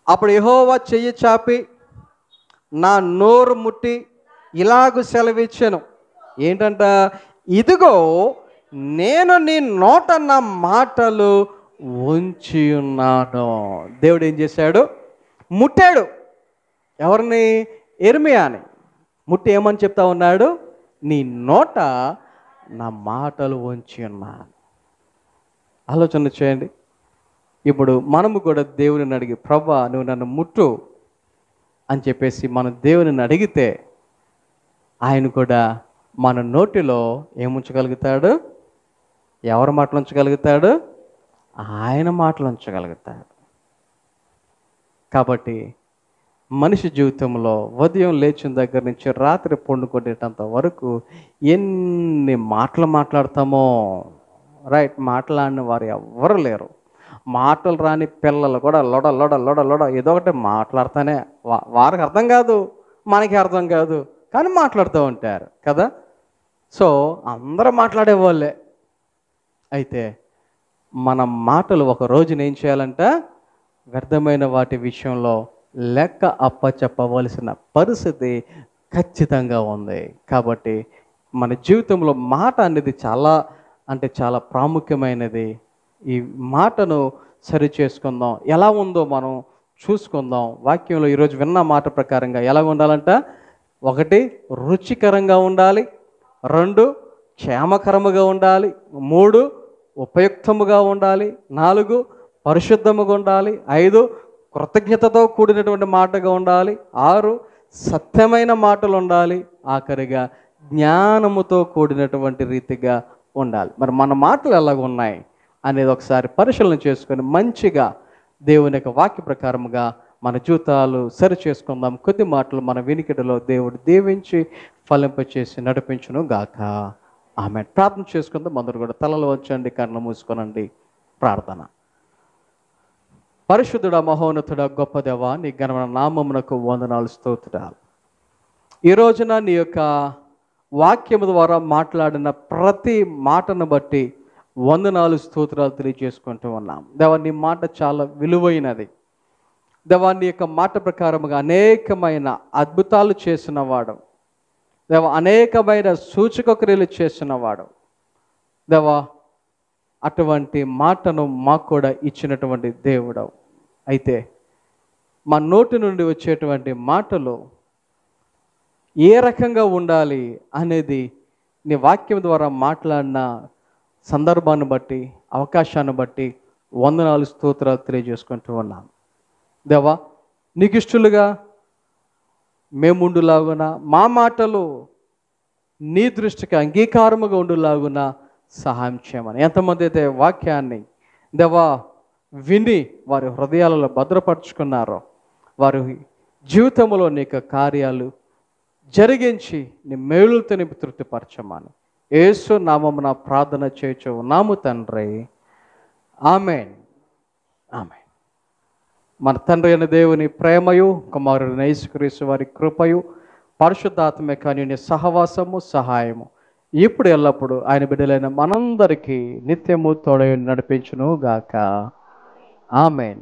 అప్పుడు యెహోవా చెయ్యి చాపి నా నోరు ముట్టి ఇలాగు సెలవిచ్చాను. ఏంటంట? ఇదిగో నేను నీ నోట నా మాటలు ఉంచి ఉన్నాను. దేవుడు ఏం చేశాడు? ముట్టాడు. ఎవరిని? ఇర్మియాని. ముట్టి ఏమని చెప్తా ఉన్నాడు? నీ నోట నా మాటలు ఉంచి ఉన్నాను. ఆలోచన చేయండి. ఇప్పుడు మనము కూడా దేవుని అడిగి, ప్రభా నువ్వు నన్ను ముట్టు అని చెప్పేసి మనం దేవుని అడిగితే ఆయన కూడా మన నోటిలో ఏముంచగలుగుతాడు? ఎవరి మాటలు ఉంచగలుగుతాడు? ఆయన మాటలు ఉంచగలుగుతాడు. కాబట్టి మనిషి జీవితంలో ఉదయం లేచిన దగ్గర నుంచి రాత్రి పండుకునేటంత వరకు ఎన్ని మాటలు మాట్లాడతామో. రైట్, మాట్లాడిన వారు ఎవ్వరు లేరు. మాటలు రాని పిల్లలు కూడా లొడ లొడ లొడ లొడ ఏదో ఒకటి మాట్లాడుతానే, వారికి అర్థం కాదు, మనకి అర్థం కాదు, కానీ మాట్లాడుతూ ఉంటారు కదా. సో అందరూ మాట్లాడేవాళ్ళే. అయితే మన మాటలు ఒక రోజున ఏం చేయాలంట, వ్యర్థమైన వాటి విషయంలో లెక్క అప్పచెప్పవలసిన పరిస్థితి ఖచ్చితంగా ఉంది. కాబట్టి మన జీవితంలో మాట అనేది చాలా చాలా ప్రాముఖ్యమైనది. ఈ మాటను సరి చేసుకుందాం. ఎలా ఉందో మనం చూసుకుందాం. వాక్యంలో ఈరోజు విన్న మాట ప్రకారంగా ఎలా ఉండాలంట, 1 రుచికరంగా ఉండాలి, 2 క్షేమకరముగా ఉండాలి, 3 ఉపయుక్తముగా ఉండాలి, 4 పరిశుద్ధముగా ఉండాలి, 5 కృతజ్ఞతతో కూడినటువంటి మాటగా ఉండాలి, 6 సత్యమైన మాటలు ఉండాలి, ఆఖరిగా జ్ఞానముతో కూడినటువంటి రీతిగా ఉండాలి. మరి మన మాటలు ఎలాగ ఉన్నాయి అనేది ఒకసారి పరిశీలన చేసుకొని మంచిగా దేవుని యొక్క వాక్య ప్రకారముగా మన జీవితాలు సరి చేసుకుందాం. కొద్ది మాటలు మన వినికిడిలో దేవుడు దీవించి ఫలింపచేసి నడిపించును గాక. ఆమె ప్రార్థన చేసుకుందాం. అందరూ కూడా తలలు వచ్చండి, కళ్ళు మూసుకోనండి. ప్రార్థన. పరిశుద్ధుడా, మహోన్నతుడా, గొప్ప దేవా, నీ ఘనమైన నామమునకు వందనాలు, స్తోత్రాలు. ఈ రోజున నీ యొక్క వాక్యము ద్వారా మాట్లాడిన ప్రతి మాటను బట్టి వందనాలు, స్తోత్రాలు తెలియజేసుకుంటూ ఉన్నాం. దేవా, నీ మాట చాలా విలువైనది. దేవా, నీ యొక్క మాట ప్రకారముగా అనేకమైన అద్భుతాలు చేసిన వాడు. దేవా, అనేకమైన సూచక క్రియలు చేసిన వాడు. దేవా, అటువంటి మాటను మాకు కూడా ఇచ్చినటువంటి దేవుడవు. అయితే మా నోటి నుండి వచ్చేటువంటి మాటలు ఏ రకంగా ఉండాలి అనేది నీ వాక్యం ద్వారా మాట్లాడిన సందర్భాన్ని బట్టి, అవకాశాన్ని బట్టి వందనాలు, స్తోత్రాలు తెలియజేసుకుంటూ ఉన్నాం. దేవా, నీకు ఇష్టలుగా మేముండులాగున, మా మాటలు నీ దృష్టికి అంగీకారముగా ఉండులాగున సహాయం చేయమని. ఎంతమంది అయితే వాక్యాన్ని దేవా విని వారి హృదయాలలో భద్రపరుచుకున్నారో, వారి జీవితంలో నీకు కార్యాలు జరిగించి నీ మేలుతో నింపి తృప్తిపరచమని యేసు నామమున ప్రార్థన చేయుచు ఉన్నాము తండ్రి. ఆమేన్, ఆమేన్. మన తండ్రి అయిన దేవుని ప్రేమయు, కుమారుడైన యేసుక్రీస్తు వారి కృపయు, పరిశుద్ధాత్మ కన్యుని సహవాసము, సహాయము ఇప్పుడు ఎల్లప్పుడు ఆయన బిడ్డలైన మనందరికీ నిత్యము తోడై నడిపించును గాక. ఆమేన్.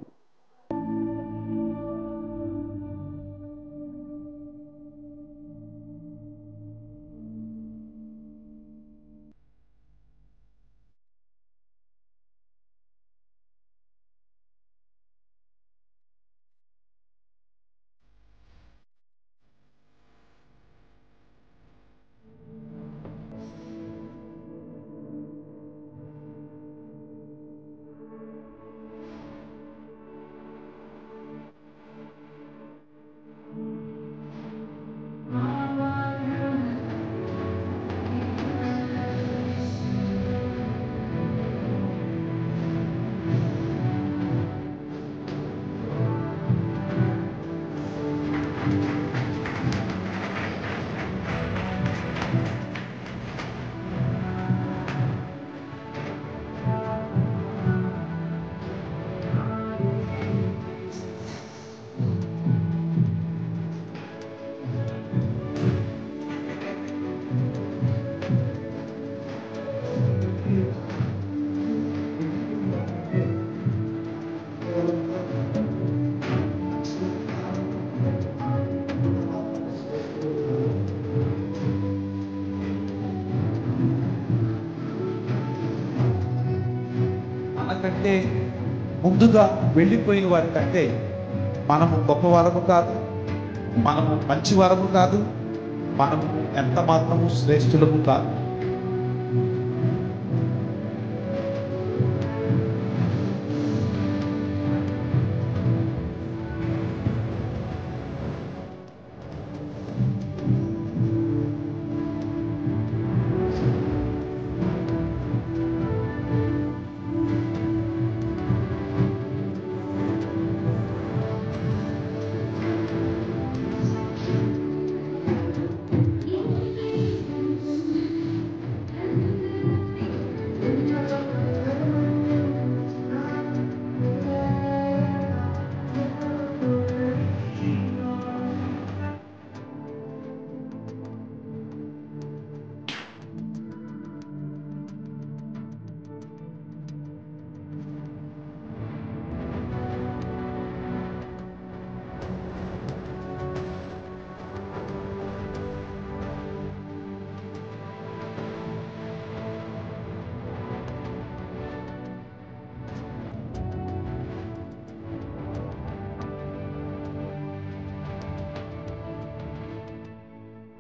మనకంటే ముందుగా వెళ్ళిపోయిన వారి కంటే మనము గొప్ప వరము కాదు, మనము మంచి వరము కాదు, మనము ఎంత మాత్రము శ్రేష్ఠులము కాదు.